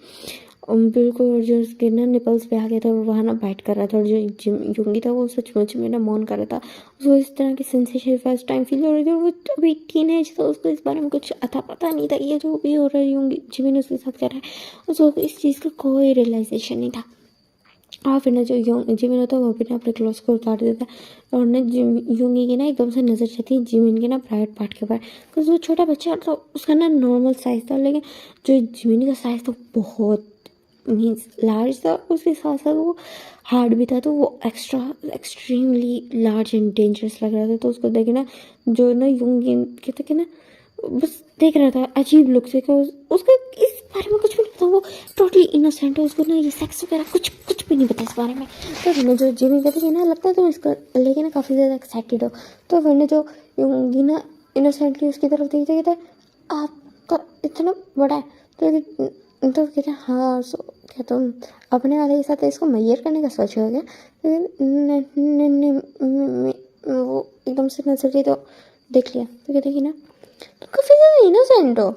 बिल्कुल जो उसके ना निपल्स पे आ गया था, और वहाँ ना बाइट कर रहा था, और जो योंगी था वो सचमुच में ना मौन कर रहा था। उसको इस तरह की सेंसेशन फर्स्ट टाइम फील हो रही थी, और वो अभी टीनेज था, उसको इस बारे में कुछ अता पता नहीं था, ये जो भी हो रहा है योंगी जिमिन उसके साथ कर रहा है, उसको इस चीज़ का कोई रियलाइजेशन नहीं था। और फिर ना जो जिमिन होता है वो फिर अपने क्लोथ्स को उतार देता है, और ना योंगी की ना एकदम से नज़र जाती है जिमिन के ना प्राइवेट पार्ट के ऊपर, बिकॉज वो छोटा बच्चा तो उसका ना नॉर्मल साइज़ था, लेकिन जो जिमिन का साइज़ था बहुत मीन्स लार्ज था, उसके साथ साथ वो हार्ड भी था, तो वो एक्सट्रीमली लार्ज एंड डेंजरस लग रहा था। तो उसको देखे ना जो ना योंगी कहते कि ना बस देख रहा था अजीब लुक से, कि उसको इस बारे में कुछ भी नहीं पता, वो टोटली इनोसेंट है, उसको ना ये सेक्स वगैरह कुछ भी नहीं पता इस बारे में। तो फिर ना जो जिमी कहते कि ना लगता है तुम इसको लेके ना काफ़ी ज़्यादा एक्साइटेड हो। तो फिर ना जो योंगी ना इनोसेंटली उसकी तरफ देखते कहते आपका इतना बड़ा है। तो कहते हैं हाँ क्या तुम अपने वाले के साथ इसको मैयर करने का सोच हो गया? वो एकदम से नजरिए तो देख लिया। तो कहते कि ना तुम काफ़ी ज़्यादा इनोसेंट हो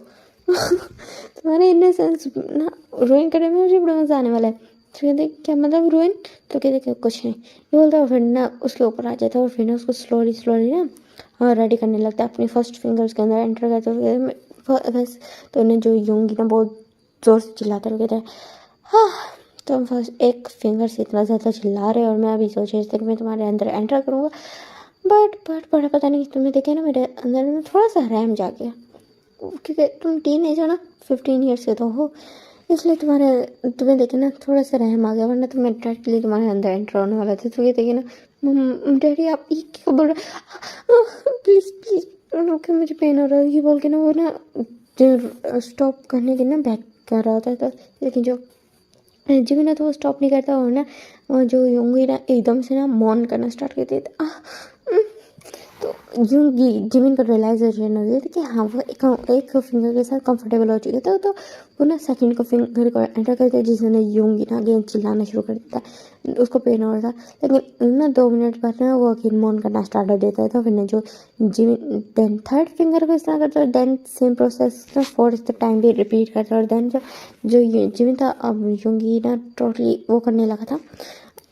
तुम्हारे इनोसेंस ना रोइन करने में मुझे बड़ा मज़ा आने वाला है। तो कहते क्या मतलब रोइन? तो कहते कुछ नहीं, ये बोलता है। फिर ना उसके ऊपर आ जाता है, और फिर ना उसको स्लोली ना रेडी करने लगता है, अपनी फर्स्ट फिंगर्स के अंदर एंटर करता है बस। तो उन्हें जो योंगी ना बहुत ज़ोर से चिल्लाते रह कहते हैं हाँ तुम फर्स्ट एक फिंगर से इतना ज़्यादा चिल्ला रहे हो, और मैं अभी सोच रही थी कि मैं तुम्हारे अंदर एंटर करूँगा, बट पता नहीं तुम्हें देखे ना मेरे अंदर में थोड़ा सा रैम जा गया, क्योंकि तुम टीनेज हो ना, 15 ईयर्स के तो हो, इसलिए तुम्हें देखे ना थोड़ा सा रहम आ गया, वरना तो मैं डायरेक्टली तुम्हारे अंदर एंटर होने वाला था। तो ये देखिए ना डैडी आप ये क्यों बोल रहे, प्लीज़ रुके मुझे पेन हो रहा है, ये बोल के ना वो ना जो स्टॉप करने के ना बैक कर रहा था। तो लेकिन जो जिमी ना तो वो स्टॉप नहीं करता, और ना जो योंगी ना एकदम से ना मौन करना स्टार्ट करती है। तो यूँ जिमिन को रियलाइजेशन हो गया था कि हाँ वो एक फिंगर के साथ कंफर्टेबल हो चुके थे, तो वो ना सेकंड को फिंगर को एंटर करते जिसने यूंगी ना अगेन चिल्लाना शुरू कर देता है, उसको पेन हो रहा था। लेकिन ना 2 मिनट बाद ना वो अगेन मौन करना स्टार्ट हो देता था। फिर ना जो जिमिन देन थर्ड फिंगर को इस तरह करता है, देन सेम प्रोसेस ना फोर्थ टाइम भी रिपीट करता है। और देन जो जिमिन था अब यूंगी ना टोटली वो करने लगा था,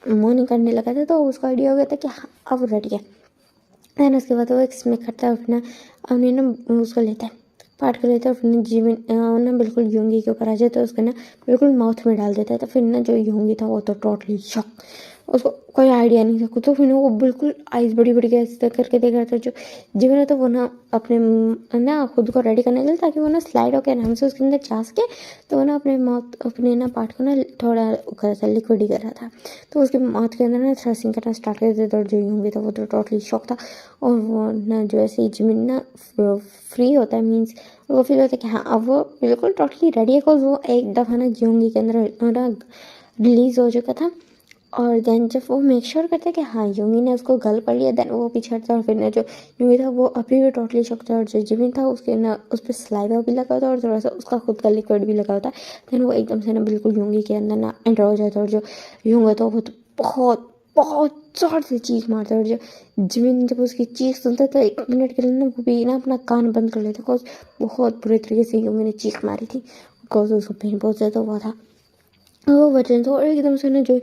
मौन करने लगा था, तो उसको आइडिया हो गया था कि हाँ अब रेडी है। देन उसके बाद वो एक स्मेक करता है और फिर ना अपने ना उसको लेता है, पार्ट कर लेता है और फिर जिमिन ना बिल्कुल यूंगी के ऊपर आ जाता है, उसको ना बिल्कुल माउथ में डाल देता है। तो फिर ना जो यूंगी था वो तो टोटली शॉक, उसको कोई आइडिया नहीं था। तो फिर ना वो बिल्कुल आइज बड़ी बड़ी कैसे करके देख रहा था। जो जिमिन है तो वो ना अपने ना खुद को रेडी करने लगा ताकि वो ना स्लाइड होकर आराम से उसके अंदर जा सके। तो वो ना अपने माउथ अपने ना पार्ट को ना थोड़ा कर रहा था, लिक्विड ही कर रहा था। तो उसके माउथ के अंदर ना थ्रस्टिंग करना स्टार्ट कर देता। और जो यूंगी था वो तो टोटली शॉक था। और वो ना जो ऐसे ही जिमिन ना फ्री होता है, मीन्स वो फील होता है कि हाँ अब वो बिल्कुल टोटली रेडी है। बिकॉज वो एक दफ़ा ना यूंगी के अंदर ना रिलीज हो चुका था। और देन जब वो मेक श्योर करता है कि हाँ यूंगी ने उसको गल कर लिया, देन वो पीछे हटता है। और फिर ना जो यूंगी था वो अभी भी टोटली शॉक था। और जो जिमिन था उसके ना उस पर सलाइवा भी लगा होता है और थोड़ा सा उसका खुद का लिक्विड भी लगा होता है। देन वो एकदम से ना बिल्कुल यूंगी के अंदर ना एंटर हो जाता है। और जो यूंग होता है वो तो बहुत बहुत जोर से चीख मारता है। और जो जिमिन जब उसकी चीख सुनता है तो 1 मिनट के लिए ना वो भी ना अपना कान बंद कर लेता है। बिकॉज बहुत बुरे तरीके से यूंगी ने चीख मारी थी, बिकॉज उसको पेन बहुत ज़्यादा हुआ था। वो वजन तो और एकदम से ना जो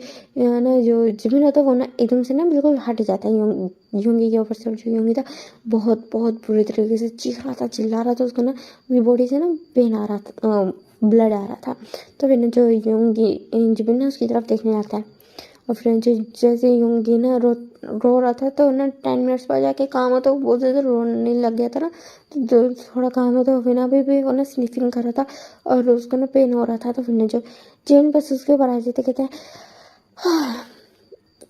जिमिन होता है वो ना एकदम से ना बिल्कुल हट जाता है यूंगी के ऊपर से। और जो यूंगी था बहुत बहुत बुरे तरीके से चीख रहा था, चिल्ला रहा था, उसको ना अपनी बॉडी से ना पेन आ रहा था, ब्लड आ रहा था। तो फिर ना जो यूंगी जिमिन ना उसकी तरफ देखने लगता है। और फिर जो जैसे यूंगी ना रो रहा था तो ना 10 मिनट्स बाद जाके काम होता, वो बहुत ज़्यादा रोने लग गया था ना। तो जो थोड़ा काम होता फिर ना भी वो ना स्निफिंग कर रहा था और उसको ना पेन हो रहा था। तो फिर ना जो जिमिन बस उसके ऊपर आ जाते, कहता है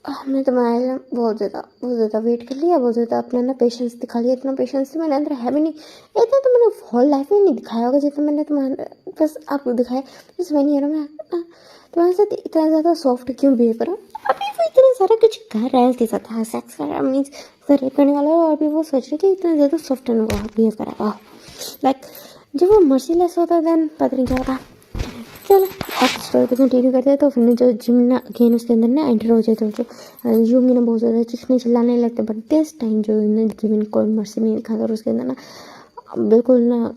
हमने तुम्हारा बहुत ज़्यादा वेट कर लिया, बहुत ज़्यादा अपना ना पेशेंस दिखा लिया। इतना पेशेंस तो मेरे अंदर है भी नहीं, इतना तो मैंने होल लाइफ में नहीं दिखाया होगा जितना मैंने तुम्हारा बस आपको दिखाया। बस मैंने ना मैं तुम्हारे साथ इतना ज़्यादा सॉफ्ट क्यों बिहेव करा। अभी वो इतना सारा कुछ कर रहा है, उसके साथ हाँ सेक्स कर रहा है, मीन्स रेप करने वाला है, और अभी वो सोच रहे कि इतना ज़्यादा सॉफ्ट बिहेव करा। लाइक जब वो मर्सीलेस होता है देन पता नहीं क्या होता। चलो अब स्टोरी को कंटिन्यू करते हैं। तो फिर जो जिमिन ना अगेन उसके अंदर ना एंटर हो जाता है। जो यूंगी ना बहुत ज़्यादा चीखने चिल्लाने लगते, बट दिस टाइम जो जिमिन को मर्सी नहीं दिखाता और उसके अंदर ना बिल्कुल ना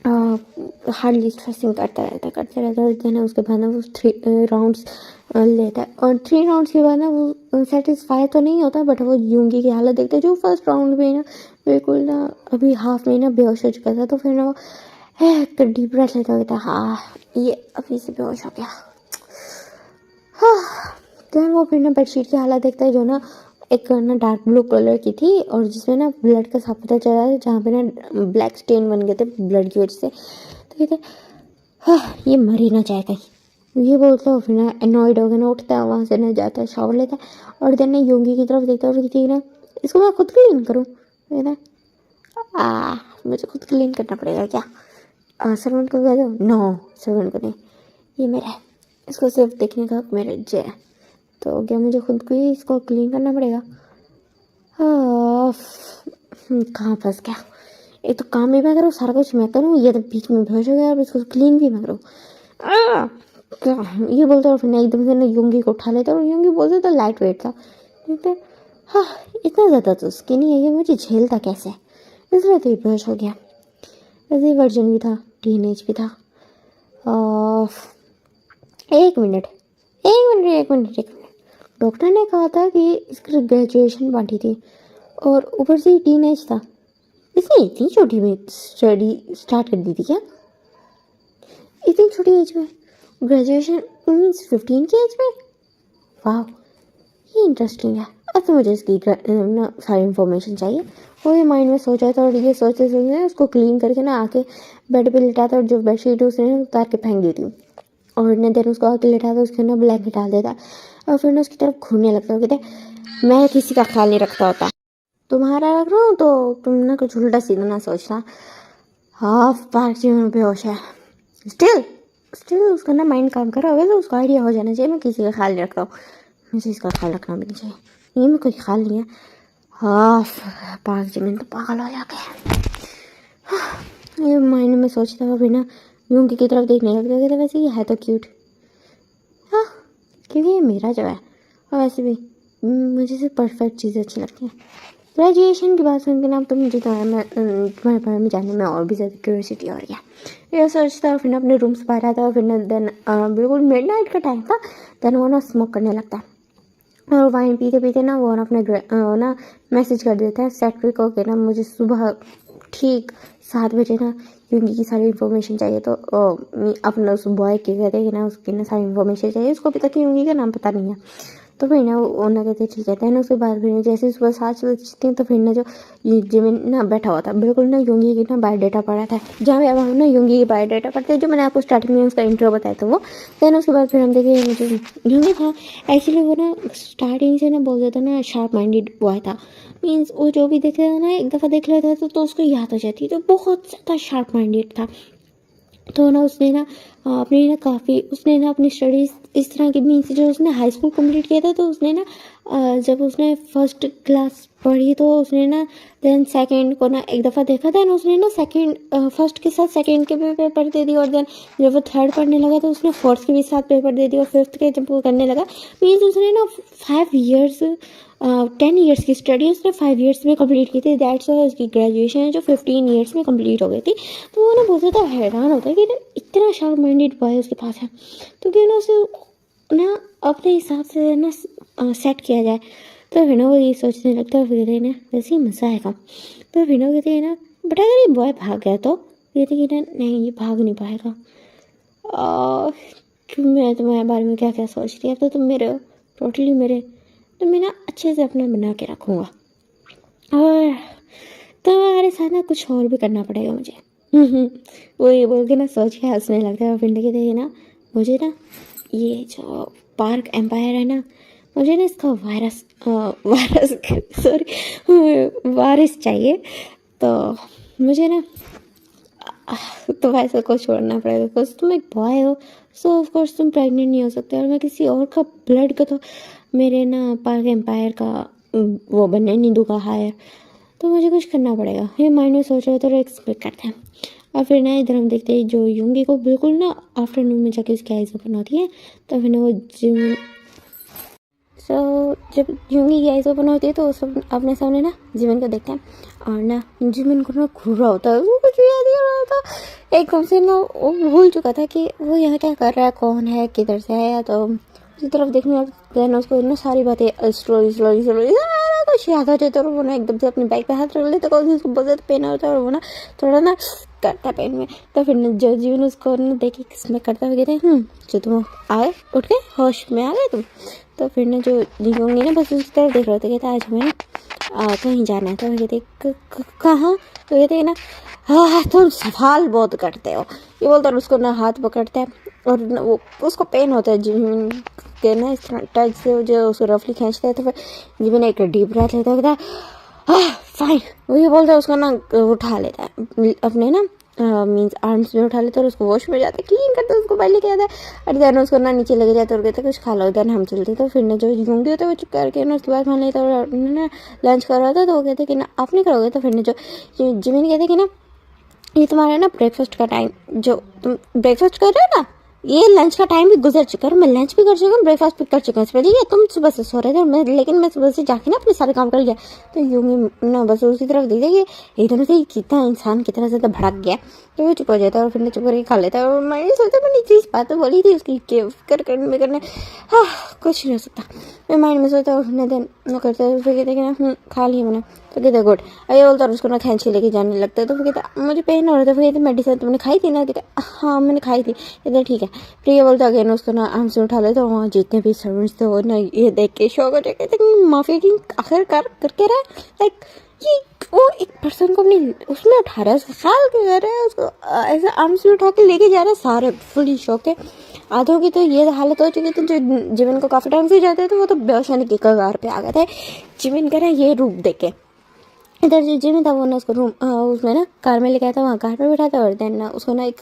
हार्डली स्ट्रेसिंग करता रहता है। देन उसके बाद ना वो 3 राउंड्स लेता है। और 3 राउंड्स के बाद ना वो सेटिस्फाई तो नहीं होता, बट वो यूंगी की हालत देखते हैं जो फर्स्ट राउंड में ना बिल्कुल ना अभी हाफ में ना बेहोश हो चुका था। तो फिर ना वो एक डीप ब्रेथ लेता हुआ कहता है हाँ ये अभी से बेहोश हो गया। हाँ देन वो फिर ना बेडशीट की हालत देखता है जो ना एक ना डार्क ब्लू कलर की थी और जिसमें ना ब्लड का साफ पता चला था, जहाँ पे ना ब्लैक स्टेन बन गए थे ब्लड की वजह से। तो कहते हाँ ये मर ही ना जाए कहीं, ये बोलता है। फिर ना अनॉइड हो गया ना उठता है वहाँ से ना जाता है, शावर लेता है और देन ना योगी की तरफ देखता है और कहती है ना इसको मैं खुद क्लीन करूँ। मुझे खुद क्लीन करना पड़ेगा क्या? सर्वेंट को कह दो। नो सर्वेंट को नहीं, ये मेरा है, इसको सिर्फ देखने का मेरा जय है। तो क्या मुझे खुद को ही इसको क्लीन करना पड़ेगा? कहाँ फंस गया। एक तो काम भी मैं करूँ, सारा कुछ मैं करूँ, ये तो बीच में बेहोश हो गया और इसको क्लीन भी मैं करूँ। क्या ये बोलता और फिर एकदम से ना यूंगी को उठा लेता और यूंगी बोलते तो लाइट वेट था। कहते हाँ इतना ज़्यादा तो उसकी नहीं है, ये मुझे झेलता कैसे, इसलिए तो ये बेहोश हो गया। ऐसे वर्जन भी था, टीनेज भी था। एक मिनट डॉक्टर ने कहा था कि इसकी ग्रेजुएशन पार्टी थी और ऊपर से ही टीनेज था। इसने इतनी छोटी में स्टडी स्टार्ट कर दी थी क्या? इतनी छोटी एज में ग्रेजुएशन मीन्स 15 की एज में? वाह ये इंटरेस्टिंग है। अब तो मुझे इसकी ना सारी इन्फॉर्मेशन चाहिए। वो ये माइंड में सोचा था और ये सोचते सोचते उसको क्लीन करके ना आके बेड पे लिटाता और जो बेडशीट उसने उतार के फेंक दी थी और ना देर उसको आके लिटाता, उसके ना ब्लैंकेट डाल देता और फिर ना उसकी तरफ घूरने लगता है। कहते मैं किसी का ख्याल नहीं रखता होता, तुम्हारा रख रहा हूँ तो तुम ना कुछ उल्टा सीधा ना सोचना। हाफ पार्टी में बेहोश है, स्टिल उसका ना माइंड काम कर रहा होगा तो उसको आइडिया हो जाना चाहिए मैं किसी का ख्याल नहीं रखता हूँ, मुझे इसका ख्याल रखना भी नहीं चाहिए, ये में कोई ख्याल नहीं है। हाँ पार्क जिमिन तो पागल हो जाके ये माइंड में सोचता हुआ बिना यूंगी की तरफ देखने लगता है, वैसे ये है तो क्यूट। हाँ क्योंकि ये मेरा जो है, और वैसे भी मुझे सिर्फ परफेक्ट चीज़ें अच्छी लगती हैं। ग्रेजुएशन की बात सुन के ना तो मुझे तुम्हारे बारे में जानने में और भी ज़्यादा क्यूरियोसिटी हो रही है। ये सोचता फिर ना अपने रूम से बाहर आता, फिर ना देन बिल्कुल मिडनाइट का टाइम था, देन वो ना स्मोक करने लगता है और वाइन पीते पीते ना वो ना अपने ना मैसेज कर देता है सेक्रेटरी को कि ना मुझे सुबह ठीक 7 बजे ना यूंगी की सारी इन्फॉर्मेशन चाहिए। तो अपना उस बॉय के कहते हैं कि ना उसकी ना सारी इन्फॉर्मेशन चाहिए, उसको अभी तक यूंगी का नाम पता नहीं है। तो फिर ना वो ना कहते ठीक है ना, उसके बाद फिर जैसे सुबह 7 बजती तो फिर ना जो जिमिन ना बैठा हुआ था बिल्कुल ना यूंगी की ना बायोडाटा पढ़ा था, जहाँ पे अब हम ना यूंगी की बायोडाटा पढ़ते हैं, जो मैंने आपको स्टार्टिंग में उसका इंट्रो बताया था वो। देन उसके बाद फिर हम देखे जो यूंगी था एक्चुअली वो ना स्टार्टिंग से ना बहुत ज़्यादा ना शार्प माइंडेड बॉय था। मीन्स वो जो भी देख लेता ना एक दफ़ा देख लेता था तो उसको याद हो जाती, तो बहुत ज़्यादा शार्प माइंडेड था। तो ना उसने ना अपनी ना काफ़ी उसने ना अपनी स्टडीज़ इस तरह की, मीन्स जो उसने हाई स्कूल कंप्लीट किया था तो उसने ना जब उसने फर्स्ट क्लास पढ़ी तो उसने ना देन सेकंड को ना एक दफ़ा देखा, देन उसने ना सेकंड फर्स्ट के साथ सेकंड के भी पेपर दे दिए, और देन जब वो थर्ड पढ़ने लगा तो उसने फोर्थ के भी साथ पेपर दे दिए, और फिफ्थ के जब वो करने लगा मीन्स उसने ना 5 ईयर्स 10 ईयर्स की स्टडी उसने 5 ईयर्स में कंप्लीट की थी। दैट्स वाई उसकी ग्रेजुएशन है जो 15 ईयर्स में कंप्लीट हो गई थी। तो वो ना बहुत ज़्यादा हैरान होता है कि ना इतना शार्प माइंडेड बॉय उसके पास है, तो क्यों ना उसे ना अपने हिसाब से ना सेट किया जाए। तो फिर ना वो ये सोचने लगता है, फिर ना वैसे ही मज़ा आएगा। तो फिर ना कहते हैं ना बट अगर ये बॉय भाग गया तो कहते कि ना नहीं ये भाग नहीं पाएगा। मैं तुम्हारे बारे में क्या क्या सोच रही है, अब तो तुम मेरे हो टोटली मेरे, तो मैं ना अच्छे से अपना बना के रखूँगा, और तुम्हारे साथ ना कुछ और भी करना पड़ेगा मुझे। वो ये बोल के ना सोच के हंसने लगता है, और फिर कहते हैं ना मुझे ना ये जो पार्क एम्पायर है ना मुझे ना इसका वायरस सॉरी वारिस चाहिए। तो मुझे ना तो वैसे को छोड़ना पड़ेगा, बिकॉज तुम एक बॉय हो, सो ऑफ कोर्स तुम प्रेग्नेंट नहीं हो सकते, और मैं किसी और का ब्लड का तो मेरे ना पार्क एम्पायर का वो बनने नहीं दूंगा हायर, तो मुझे कुछ करना पड़ेगा। ये माइंड में सोच रहे तो एक्सपेक्ट करते हैं। और फिर ना इधर हम देखते हैं जो यूंगी को बिल्कुल ना आफ्टरनून में जाके उसकी आइज़ ओपन होती है, तो फिर ना वो जिम जब यूंगी की आइज़ ओपन होती है तो वो सब अपने सामने ना जिमिन को देखते हैं, और ना जिमिन को ना घूर रहा होता है, वो कुछ याद नहीं रहा होता एकदम से ना, वो भूल चुका था कि वो यहाँ क्या कर रहा है, कौन है, किधर से है। तो उसी तरफ देखने लगता है ना, उसको ना सारी बातें स्लोली स्लोली स्लोली कुछ याद आ जाता है, और वो ना एकदम से अपनी बाइक पे हाथ रख लेते हैं, उसको बहुत ज़्यादा पेन होता है, और वो ना थोड़ा ना करता है पेन में। तो फिर जो जीवन उसको ना देखे किसमें करता हुआ कहते हैं जो तुम आए उठ के होश में आ गए तुम। तो फिर ना जो होंगे ना बस उसकी तरफ देख रहे थे, कहते आज हमें कहीं जाना है। तो कहते कहाँ, तो कहते ना हाँ तुम सवाल बहुत करते हो, ये बोलता, और उसको ना हाथ पकड़ता है, और वो उसको पेन होता है जिमिन के ना इस तरह टच से जो उसको रफली खींचता है। तो फिर जिमिन एक डीप ब्रेथ लेता है, कहता है फाइन, वो ये बोलता है, उसको ना उठा लेता है अपने ना मीन्स आर्म्स में उठा लेते और उसको वॉश में जाते क्लीन करते, उसको पहले क्या था, और देन उसको ना नीचे लगे जाते और कहते कुछ खा लो, देन हम चलते। तो फिर ना जो यूंगी होता है वो चुप करके ना उसके बाद खाने लेता, और ना लंच कर रहा था तो वो कहते कि ना आप नहीं करोगे। तो फिर ना जो जिमिन कहते कि ना ये तुम्हारा ना ब्रेकफास्ट का टाइम, जो तुम ब्रेकफास्ट कर रहे हो ना ये लंच का टाइम भी गुजर चुका है, मैं लंच भी कर चुका हूँ, ब्रेकफास्ट भी कर चुका हूँ, ठीक है तुम सुबह से सो रहे थे मैं, लेकिन मैं सुबह से जाके ना अपने सारे काम कर लिया। तो यूंगी ना बस उसकी तरफ देख देखिए एकदम से कितना इंसान कितना ज़्यादा भड़क गया, तो वो चुप हो जाता है, और फिर चुप करके खा लेता है। और मैंने सोचा मैंने चीज़ बात बोली थी उसकी करने हाँ कुछ नहीं हो सकता, मैं माइंड में सोचता, और फिर देन न करते फिर कहते कि खा लिया मैंने। तो कहते गुड, ये बोलता और उसको ना खींच के लेके जाने लगता है। तो फिर कहता मुझे पेन हो रहा था, फिर कहते मेडिसिन तुमने खाई थी ना, कहते हाँ मैंने खाई थी, कहते ठीक है। फिर ये बोलता अगेन उसको ना आर्म से उठा ले, तो वहाँ जितने भी सर्वेंट्स थे वो ना ये देख के शौक हो जाए, कहते माफिया की आखिरकार करके रहा है, लाइक ये वो एक पर्सन को अपनी उसमें उठा रहा है, उसका ख्याल क्या कर रहा है, उसको ऐसे आर्म से उठा के लेके जा रहा है, सारे फुली शौक है। आधों की तो ये हालत हो चुकी थी, जो जिमिन को काफ़ी टाइम से जाते थे वो तो बेहोश होने की कगार पे आ गए थे जिमिन कह रहा है ये रूप देख के। इधर जो जिम था वो ना उसको रूम उसमें ना कार में लेके आया था, वहाँ कार पर बैठा था, और देन ना उसको ना एक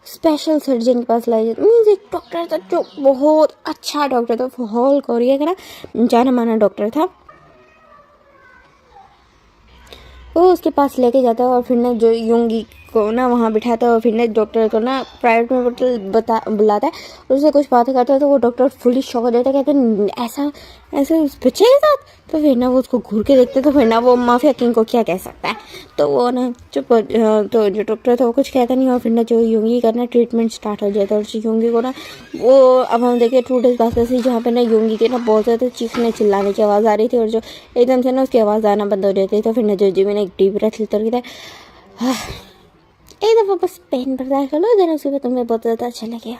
स्पेशल सर्जन के पास लाई जाती, मीन्स एक डॉक्टर था जो बहुत अच्छा डॉक्टर था, होल कोरिया का ना जाना माना डॉक्टर था। वो उसके पास लेके जाता है और फिर ना जो योंगी को ना वहाँ बिठाता है और फिर ना डॉक्टर को ना प्राइवेट में बुलाता है और उससे कुछ बातें करता है। तो वो डॉक्टर फुली शॉक हो जाता है, कहते हैं ऐसा ऐसे उस बच्चे के साथ। तो फिर ना वो उसको घूर के देखते तो फिर ना वो माफिया किंग को क्या कह सकता है। तो वो ना चुप तो जो डॉक्टर था वो कुछ कहता नहीं और फिर ना जो योंगी का ना ट्रीटमेंट स्टार्ट हो जाता है। और योंगी को ना वो अब हम देखिए 2 डेज बाद से जहाँ पे ना योंगी के ना बहुत ज़्यादा चीखने चिल्लाने की आवाज़ आ रही थी और जो एकदम से ना उसकी आवाज़ आना बंद हो जाती थी। तो फिर ना जो जिमी ने एक डीप ब्रेथ लेते और कहता है एक दफ़ा बस पेन बर्दाश्त कर लो, देन उसके बाद तुम्हें बहुत ज़्यादा अच्छा लगेगा,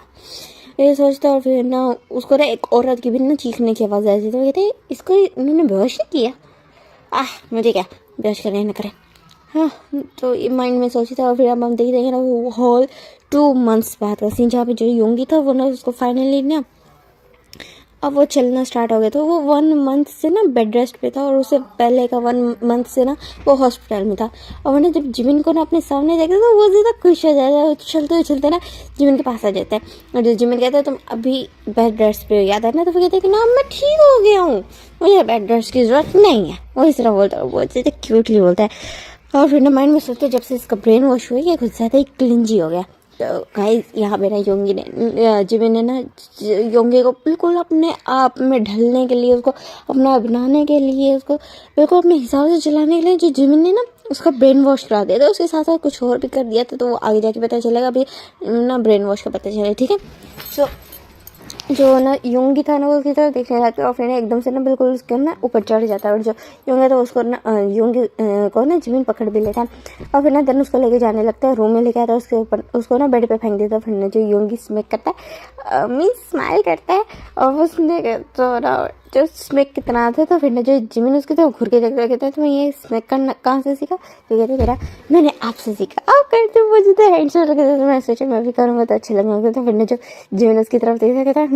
ये सोचता। और फिर ना उसको ना एक औरत की भी ना चीखने की आवाज़ आई थी। तो कहते इसको इन्होंने बेहोश नहीं किया, मुझे क्या बेहोश करें ना करें। हाँ, तो ये माइंड में सोची था। और फिर अब हम देख देंगे ना वो होल 2 months बाद का सीन, जहाँ पे जो योंगी था वो ना उसको फाइनली ना अब वो चलना स्टार्ट हो गया। तो वो 1 month से ना बेड रेस्ट पे था और उससे पहले का 1 month से ना वो हॉस्पिटल में था। और वो ना जब जिमिन को ना अपने सामने देखता तो वो ज़्यादा खुश हो जाता है। चलते चलते ना जिमिन के पास आ जाता है और जो जिमिन कहता है तुम अभी बेड रेस्ट पे हो, याद है ना। तो वो कहते हैं कि ना मैं ठीक हो गया हूँ, मुझे बेड रेस्ट की ज़रूरत नहीं है। वो इस तरह बोलता है, वो ज़्यादा क्यूटली बोलता है। और फिर ना माइंड में सोचते जब से इसका ब्रेन वॉश हुआ ये कुछ ज़्यादा ही क्लिंजी हो गया। तो गाइस यहाँ पे ना योंगी ने जिमिन ने ना योंगी को बिल्कुल अपने आप में ढलने के लिए, उसको अपना बनाने के लिए, उसको बिल्कुल अपने हिसाब से चलाने के लिए जो जिमिन ने ना उसका ब्रेन वॉश करा दिया था। उसके साथ साथ कुछ और भी कर दिया था। तो वो आगे जाके पता चलेगा, अभी ना ब्रेन वॉश का पता चलेगा, ठीक है। सो जो ना योंगी था ना वो उसकी तरफ देखने लगता है और फिर एकदम से ना बिल्कुल उसके ना ऊपर चढ़ जाता है। और जो योंगी था उसको ना योंगी को ना जमीन पकड़ भी लेता है और फिर ना देन उसको लेके जाने लगता है, रूम में लेके आता है, उसके ऊपर उसको ना बेड पे फेंक देता है। फिर ना जो योंगी स्मेक करता है, मीन्स स्माइल करता है और उसने तो ना जो स्मेक कितना आता है। तो फिर ना जो जिमिन उसकी तो घूर के देखता कहता है तुम्हें ये स्मेक करना कहाँ से सीखा। तो कहते मेरा मैंने आपसे सीखा, आप करते मुझे तो हैंडशेक लगे थे। तो मैं सोचा मैं भी करूँगा तो अच्छा लगेगा। तो फिर ना जो जिमिन उसकी तरफ देखता कहता है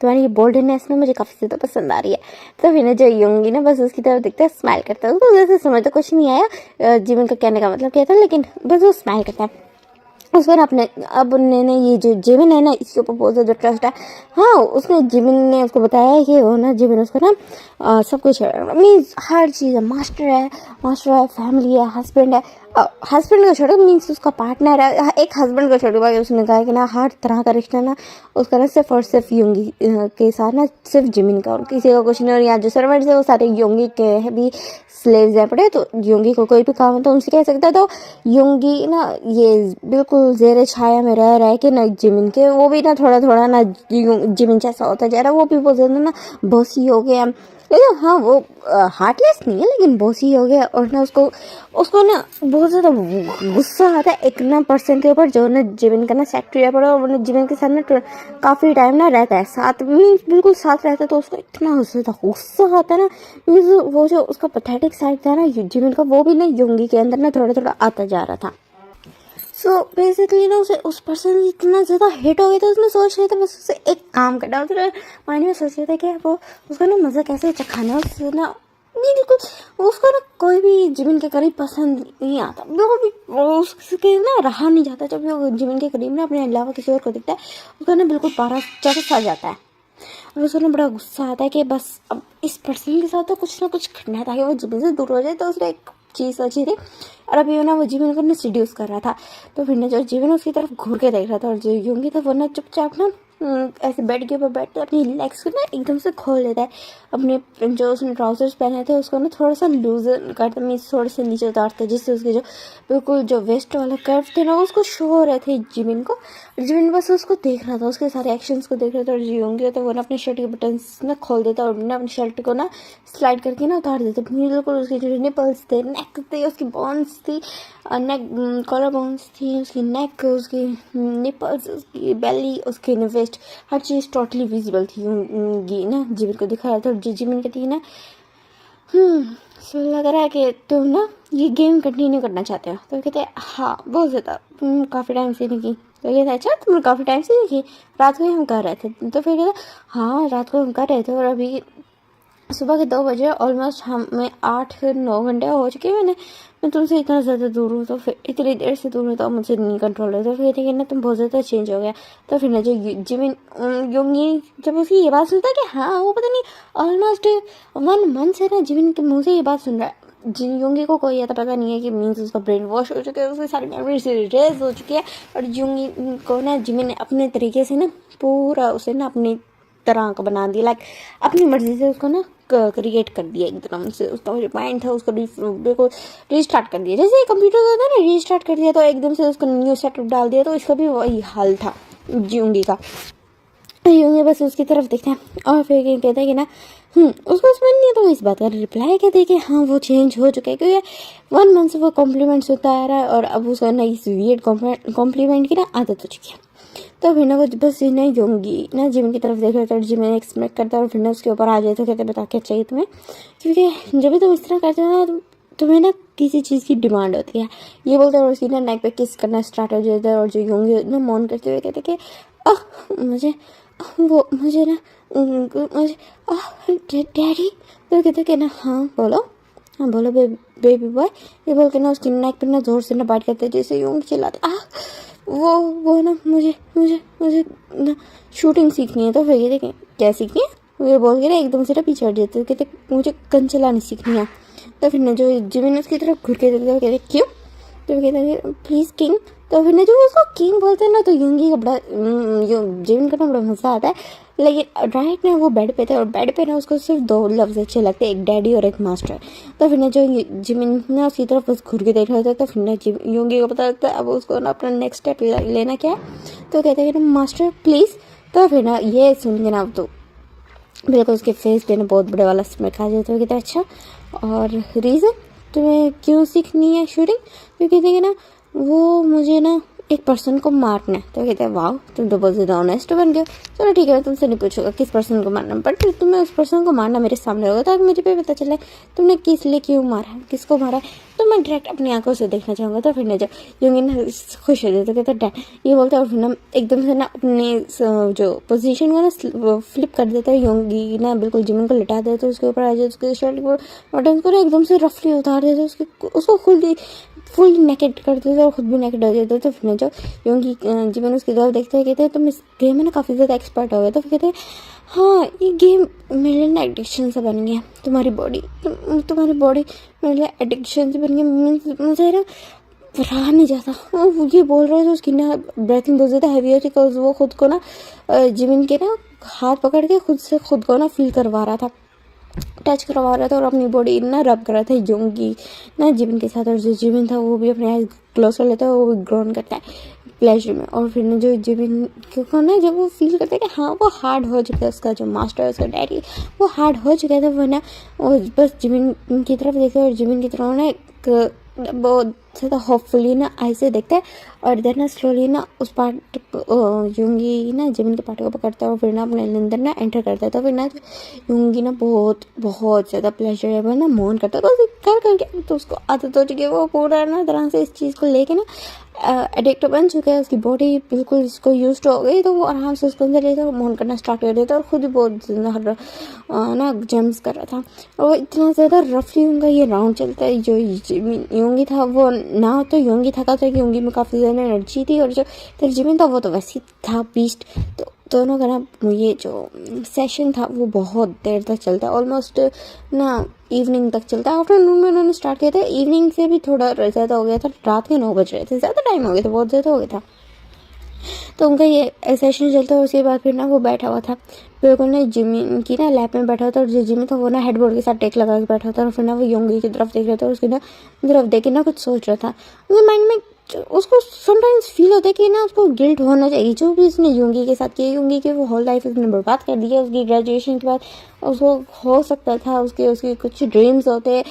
तुम्हारी ये बोल्डनेस ना मुझे काफ़ी ज़्यादा पसंद आ रही है। तो फिर ना जो योंगी ना बस उसकी तरफ देखता है, स्माइल करता है। उसको जैसे समझ तो कुछ नहीं आया जिमिन का कहने का मतलब क्या था, लेकिन बस वो स्माइल करता है। उसको ना अपने अब ने ये जो जिमिन है ना इसके ऊपर बहुत ज़्यादा ट्रस्ट है। हाँ, उसने जिमिन ने उसको बताया है कि वो ना जिमिन उसको ना सब कुछ है, मीन्स हर चीज़ है, मास्टर है, फैमिली है, हस्बैंड है। हस्बैंड का छोड़ो, मीन्स उसका पार्टनर है, एक हस्बैंड का छोड़ो। भाई उसने कहा कि ना हर तरह का रिश्ता ना उसका ना सिर्फ और सिर्फ योंगी के साथ ना सिर्फ जिमिन का, और किसी का कुछ नहीं। और यहाँ जो सर्वेंट्स है वो सारे योंगी के भी स्लेव्स हैं पड़े। तो योंगी को कोई भी काम है तो उनसे कह सकता है। तो योंगी ना ये बिल्कुल जेर छाया में रह रहा है कि ना जिमिन के, वो भी ना थोड़ा थोड़ा ना जिमिन जैसा होता जा रहा है। वो भी बहुत ज़्यादा ना बॉसी हो गया, लेकिन हाँ वो हार्टलेस नहीं है लेकिन बॉसी हो गया। और ना उसको ना बहुत ज़्यादा गुस्सा आता है एक ना पर्सन के ऊपर जो ना जिमिन का ना सेक्रेटरी पड़ा और वो ना जिमिन के साथ ना काफ़ी टाइम ना रहता है, साथ मीन्स बिल्कुल साथ रहता है। तो उसको इतना गुस्सा आता है ना, मीन्स वो जो उसका पैथेटिक साइड था ना जिमिन का, वो भी ना योंगी के अंदर ना थोड़ा थोड़ा आता जा रहा था। सो बेसिकली ना उसे उस पर्सन इतना ज़्यादा हिट हो गया था, उसने सोच रहा था बस उसे एक काम करना। उसने माइंड में सोच रहा था कि वो उसका ना मज़ा कैसे चखाना, उससे ना नहीं बिल्कुल उसको ना कोई भी जिमिन के करीब पसंद नहीं आता, बिल्कुल भी वो उसके ना रहा नहीं जाता। जब वो जिमिन के करीब ना अपने अलावा किसी और को दिखता है उसका ना बिल्कुल पारा चढ़ आ जाता है। और उसको ना बड़ा गुस्सा आता है कि बस अब इस पर्सन के साथ तो कुछ ना कुछ करना है ताकि वो जिमिन से दूर हो जाए। तो उसने एक चीज़ सोची थी और अभी ना वो जिमिन को ना सीड्यूस कर रहा था। तो फिर ना जो जिमिन उसकी तरफ घूर के देख रहा था और जो योंगी था वो ना चुपचाप ना ऐसे बेड के ऊपर बैठते अपनी लेग्स को ना एकदम से खोल लेता है। अपने जो उसने ट्राउजर्स पहने थे उसको ना थोड़ा सा लूज करते, मीन्स थोड़े से नीचे उतारते, जिससे उसके जो बिल्कुल जो वेस्ट वाला कर्व थे ना उसको शो हो रहे थे जिमिन को। जिमिन बस उसको देख रहा था, उसके सारे एक्शंस को देख रहा था। और जो योंगी था वो ना अपने शर्ट के बटन्स ना खोल देता और ना अपनी शर्ट को ना स्लाइड करके ना उतार देता। बिल्कुल उसके जो निपल्स थे, नेक थे, उसकी बोन्स थी, नेक कॉलर बोन्स थी, उसकी नेक, उसकी निपल्स, उसकी बेली, उसकी वेस्ट, हर चीज़ टोटली विजिबल थी योंगी ना जिमिन को दिखा रहा था। और जो जिमिन कहती है ना सो लग रहा है कि तुम ना ये गेम कंटिन्यू करना चाहते हो। तो कहते हैं हाँ बहुत ज़्यादा, तुम काफ़ी टाइम से नहीं की। तो कहते अच्छा तुम काफ़ी टाइम से नहीं की, रात को ही हम कर रहे थे। तो फिर कहते हाँ रात को हम कर रहे थे और अभी सुबह के 2 बजे ऑलमोस्ट हमें 8-9 घंटे हो चुके हैं। मैं तुमसे इतना ज़्यादा दूर हूँ, तो फिर इतनी देर से दूर हूँ तो मुझे नहीं कंट्रोल है। तो फिर कहते हैं ना तुम बहुत ज़्यादा चेंज हो गया। तो फिर ना जो जिमिन योंगी जब उसकी ये बात सुनता है कि हाँ वो पता नहीं ऑलमोस्ट 1 मंथ से ना जिमिन के मुँह से ये बात सुन रहा है, योंगी को कोई ऐसा पता नहीं है कि मीन्स उसका ब्रेन वॉश हो चुका है, उसकी सारी मेमोरीज इरेज हो चुकी है। और योंगी को ना जिमिन ने अपने तरीके से ना पूरा उसे ना अपनी तरह का बना दिया, लाइक अपनी मर्जी से उसको ना क्रिएट कर दिया एकदम से। उसका जो माइंड था उसको बिल्कुल रीस्टार्ट कर दिया, जैसे कंप्यूटर होता है ना, रीस्टार्ट कर दिया तो एकदम से उसको न्यू सेटअप डाल दिया। तो इसका भी वही हाल था योंगी का। योंगी बस उसकी तरफ देखते हैं और फिर कहते हैं कि ना उसको समझ नहीं है, तो इस बात का रिप्लाई कहते हैं कि हाँ वो चेंज हो चुका है, क्योंकि 1 मंथ से वो कॉम्प्लीमेंट्स होता आ रहा है और अब उसको ना इस वियर्ड कॉम्प्लीमेंट की ना आदत हो चुकी है। तो फिर ना वो बस ना योंगी ना जिमिन की तरफ देख रहे थे, जिमिन एक्सपेक्ट करता है और फिर ना उसके ऊपर आ जाए तो कहते बता क्या चाहिए तुम्हें, क्योंकि जब भी तुम इस तरह करते हो ना तुम्हें ना किसी चीज़ की डिमांड होती है। ये बोलते हैं और उसकी ना नेक पे किस करना स्टार्ट हो जाता है। और जो योंगी ना मौन करते हुए कहते कि मुझे ना मुझे डैडी। तो कहते कि ना हाँ बोलो बेबी बॉय। ये बोल के ना उसकी नेक पे ना जोर से ना बाइट करते जैसे योंगी चिल्लाता वो ना मुझे ना शूटिंग सीखनी है। तो फिर ये देखें क्या सीखनी है, ये बोल के ना एकदम से ना पीछे हट जाते कहते मुझे गन चलानी सीखनी है। तो फिर ना जो जिमिन उसकी तरफ घुर के देखते कहते क्यों, तो कहते हैं प्लीज़ किंग। तो फिर ना जो उसको किंग बोलते हैं ना तो योंगी का बड़ा जिमिन का ना बड़ा मज़ा आता है। लेकिन राइट ना वो बेड पे थे और बेड पे ना उसको सिर्फ 2 लफ्ज़ अच्छे लगते हैं, एक डैडी और एक मास्टर। तो फिर ना जो जिमिन ना उसकी तरफ बस घुर के देख रहे थे तो फिर ना योंगी को पता लगता है अब उसको ना अपना नेक्स्ट स्टेप लेना क्या है। तो कहते हैं कि ना मास्टर प्लीज़। तो फिर ना ये सुन के ना तो बिल्कुल उसके फेस पे ना बहुत बड़े वाला स्माइल आ जाता है। कहते अच्छा और रीज़न तुम्हें क्यों सीखनी है शूटिंग। तो कहते हैं ना वो मुझे ना एक पर्सन को मारना है। तो कहते हैं वाह तुम तो बहुत ज़्यादा ऑनेस्ट बन गए। चलो ठीक है मैं तुमसे नहीं पूछूंगा किस पर्सन को मारना, बट तुम्हें उस पर्सन को मारना मेरे सामने होगा ताकि मुझे भी पता चले तुमने किस लिए क्यों मारा है, किसको मारा है। तो मैं डायरेक्ट अपनी आंखों से देखना चाहूँगा। तो फिर ना जब योंगी ना खुश हो जाते कहते डैड ये बोलते और फिर ना एकदम से ना अपनी जो पोजीशन को ना फ्लिप कर देता है। योंगी ना बिल्कुल जिमिन को लिटा देते उसके ऊपर आ जाए, उसके शर्ट को बटन को ना एकदम से रफली उतार देते, उसको खुद ही फुल नेकेड कर देते और खुद भी नेकेड हो जाते। तो फिर जो योंगी जिमिन उसकी तरफ देखते हैं कहते हैं तुम इस गेम में ना काफ़ी ज़्यादा एक्सपर्ट हो गए। तो फिर कहते हैं हाँ ये गेम मेरे लिए ना एडिक्शन से बन गया, तुम्हारी बॉडी मेरे लिए एडिक्शन से बन गया। मुझे ना रहा नहीं जाता। वो ये बोल रहे थे उसकी ना ब्रेथिंग बहुत ज़्यादा हैवी है बिकॉज वो खुद को ना जिमिन के ना हाथ पकड़ के खुद को ना फील करवा रहा था, टच करवा रहा था और अपनी बॉडी ना रब कर रहा था योंगी ना जिमिन के साथ। और जो जिमिन था वो भी अपने आइज क्लोज कर लेता है, वो भी ग्रोन करता है प्लेजर में। और फिर ना जो जिमिन को ना जब वो फील करता है कि हाँ वो हार्ड हो चुका है, उसका जो मास्टर है उसका डैडी वो हार्ड हो चुका था, वो ना वो बस जिमिन की तरफ देखता है और जिमिन की तरफ ना एक बहुत ज़्यादा होपफुली ना ऐसे देखते हैं। और देन ना स्लोली ना उस पार्ट योंगी ना जिमिन के पार्ट को पकड़ता है और फिर ना अपने अंदर ना एंटर करता है। तो फिर ना योंगी ना बहुत ज़्यादा प्लेजरेबल ना मोहन करता है। तो कर करके तो उसको आदत हो चुकी है, वो पूरा ना तरह से इस चीज़ को लेके ना एडिक्ट बन चुका है, उसकी बॉडी बिल्कुल इसको यूज्ड हो गई। तो वो आराम से उसको अंदर लेता और मोहन करना स्टार्ट कर देता और खुद ही बहुत ज़्यादा ना जम्प्स कर रहा था। और वो इतना ज़्यादा रफली उनका ये राउंड चलता है। जो योंगी था वो ना तो योंगी थका था कि योंगी में काफ़ी ज़्यादा एनर्जी थी, और जो फिर जिमिन था वो तो वैसे ही था बीस्ट। तो दोनों का ना ये जो सेशन था वो बहुत देर तक चलता है, ऑलमोस्ट ना इवनिंग तक चलता है। आफ्टरनून में उन्होंने स्टार्ट किया था, इवनिंग से भी थोड़ा ज़्यादा हो गया था, रात के 9 बज रहे थे, ज़्यादा टाइम हो गया था, बहुत ज़्यादा हो गया था। तो उनका ये सेशन चलता है। उसके बाद फिर ना वो बैठा हुआ था बिल्कुल ना जिमिन की ना लैप में बैठा होता है, और जो जिमिन था वो ना हेडबोर्ड के साथ टेक लगा के बैठा होता है। और फिर ना वो योंगी की तरफ देख रहा था और उसकी ना तरफ देख के ना कुछ सोच रहा था। उसके माइंड में उसको समटाइम्स फील होता है कि ना उसको गिल्ट होना चाहिए जो भी उसने योंगी के साथ किया। योंगी की वो होल लाइफ उसने बर्बाद कर दी है। उसकी ग्रेजुएशन के बाद उसको हो सकता था उसके कुछ ड्रीम्स होते,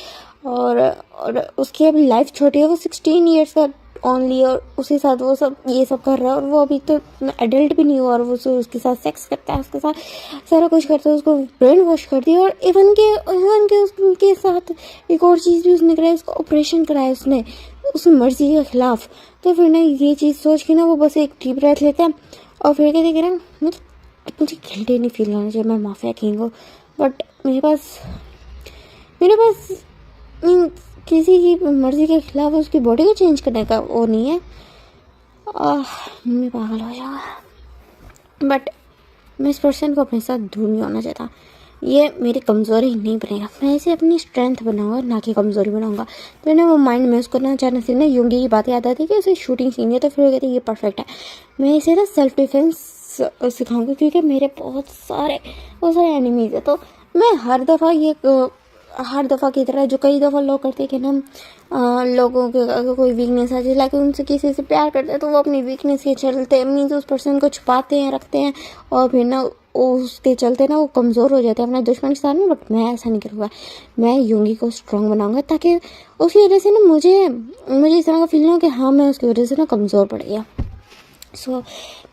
और उसकी अभी लाइफ छोटी है, वो 16 ईयर्स का ओनली, और उसके साथ वो सब ये सब कर रहा है। और वो अभी तो एडल्ट भी नहीं हुआ और वो उसके साथ सेक्स करता है, उसके साथ सारा कुछ करता है, उसको ब्रेन वॉश कर दिया। और इवन के उसके साथ एक और चीज़ भी उसने कराई, उसको ऑपरेशन कराया उसने उसकी मर्जी के खिलाफ। तो फिर ना ये चीज़ सोच के ना वो बस एक डीप ब्रेथ लेते हैं और फिर क्या देख रहे हैं मुझे गिल्टी नहीं फील होना चाहिए, मैं माफिया किंग हूँ, बट मेरे पास किसी की मर्जी के खिलाफ उसकी बॉडी को चेंज करने का वो नहीं है। मैं पागल हो जाऊँगा, बट मैं इस पर्सन को अपने साथ दूर नहीं होना चाहता। ये मेरी कमज़ोरी नहीं बनेगा, मैं इसे अपनी स्ट्रेंथ बनाऊंगा ना कि कमज़ोरी बनाऊंगा। तो ना वो माइंड में उसको ना अचानक से ना योंगी की बातें याद आती कि उसे शूटिंग सीन है, तो फिर वो कहती ये परफेक्ट है, मैं इसे ना सेल्फ डिफेंस सिखाऊंगी क्योंकि मेरे बहुत सारे एनिमीज़ है। तो मैं हर दफ़ा की तरह जो कई दफ़ा लोग करते हैं कि ना लोगों के अगर कोई वीकनेस आ जाए, लाइक उनसे किसी से प्यार करते हैं तो वो अपनी वीकनेस के चलते मीन्स उस पर्सन को छुपाते हैं, रखते हैं, और फिर ना उसके चलते ना वो कमज़ोर हो जाते हैं अपने दुश्मन के सामने। बट मैं ऐसा नहीं करूँगा, मैं योंगी को स्ट्रॉन्ग बनाऊंगा ताकि उसकी वजह से ना मुझे इस तरह का फील ना हो कि हाँ मैं उसकी वजह से ना कमज़ोर पड़ गया। सो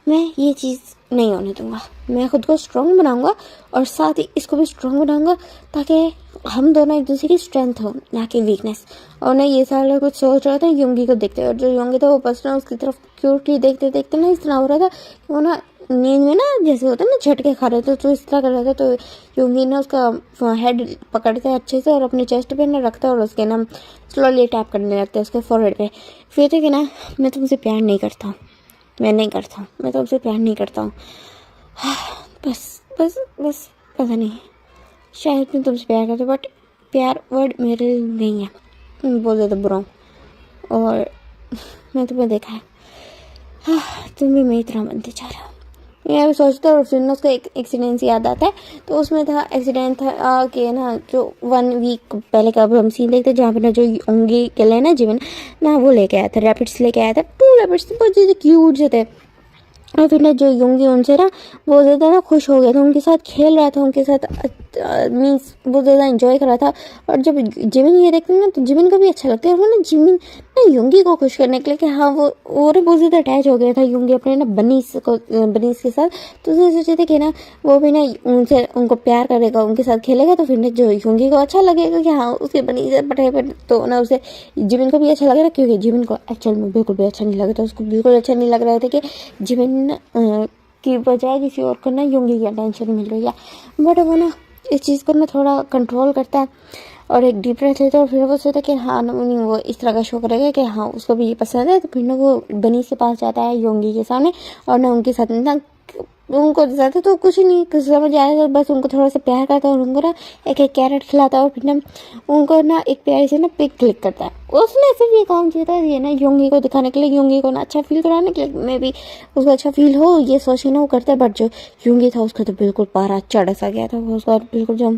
मैं ये चीज़ नहीं होने दूंगा, मैं ख़ुद को स्ट्रॉन्ग बनाऊंगा और साथ ही इसको भी स्ट्रॉन्ग बनाऊंगा ताकि हम दोनों एक दूसरे की स्ट्रेंथ हो ना कि वीकनेस। और ना ये सारा कुछ सोच रहा था योंगी को देखते, और जो योंगी था वो बस ना उसकी तरफ क्यूटली देखते देखते ना इस तरह हो रहा था कि वो ना नींद में ना जैसे होता है ना झटके खा रहे थे, तो इस तरह कर रहा था। तो योंगी ने उसका हेड पकड़ते अच्छे से और अपने चेस्ट पे ना रखता और उसके ना स्लोली टैप करने लगते उसके फोरहेड पे। फिर थे कि ना मैं तुमसे प्यार नहीं करता, मैं तुमसे प्यार नहीं करता हूँ, बस बस बस पता नहीं, शायद मैं तुमसे प्यार करता, बट प्यार वर्ड मेरे लिए नहीं है, मैं बहुत ज़्यादा बुरा हूँ और मैं तुम्हें देखा है, तुम भी मेरी तरह बनते जा रहे हो। मैं भी सोचता हूँ और फिर ना उसका एक एक्सीडेंट याद आता है। तो उसमें था एक्सीडेंट था कि ना जो 1 वीक पहले का अब हम सीन देखते जहाँ पे ना जो योंगी के लिए ना जीवन ना वो लेके आया था, रैपिड्स लेके आया था, 2 रैपिड्स बहुत ज़्यादा क्यूट से थे। और फिर ना जो योंगी उनसे ना बहुत ज़्यादा ना खुश हो गया था, उनके साथ खेल रहा था, उनके साथ मीन्स बहुत ज़्यादा इंजॉय कर रहा था। और जब जिमिन ये देखते हैं ना तो जिमिन को भी अच्छा लगता है, और वो ना जिमिन ना योंगी को खुश करने के लिए कि हाँ वो और बहुत ज़्यादा अटैच हो गया था योंगी अपने ना बनीस के साथ। तो उसने सोचे थे कि ना वो भी ना उनको प्यार करेगा, उनके साथ खेलेगा, तो फिर ना जो योंगी को अच्छा लगेगा कि हाँ उसके बनीस बटे पर, तो ना उसे जिमिन को भी अच्छा लगेगा, क्योंकि जिमिन को एक्चुअल में बिल्कुल भी अच्छा नहीं लगा था, उसको बिल्कुल अच्छा नहीं लग रहा था कि जिमिन की बजाय किसी और को ना योंगी की अटेंशन मिल रही है। बट वो ना इस चीज़ को ना थोड़ा कंट्रोल करता है और एक डीप ब्रेथ लेता है, और फिर वो सोचता है कि हाँ नहीं वो इस तरह का शो करेगा कि हाँ उसको भी ये पसंद है। तो फिर ना वो बनी के पास जाता है योंगी के सामने, और ना उनके साथ ना उनको ज़्यादा तो कुछ नहीं समझ आया, तो बस उनको थोड़ा सा प्यार करता है और उनको ना एक कैरेट खिलाता है, और फिर ना उनको ना एक प्यारी से ना पिक क्लिक करता है। उसने सिर्फ ये काम किया था ये ना योंगी को दिखाने के लिए, योंगी को ना अच्छा फील कराने के लिए, मे बी उसको अच्छा फील हो ये सोच के ना वो करता है। बट जो योंगी था उसका तो बिल्कुल पारा चढ़ सा गया था, वो उसका बिल्कुल जो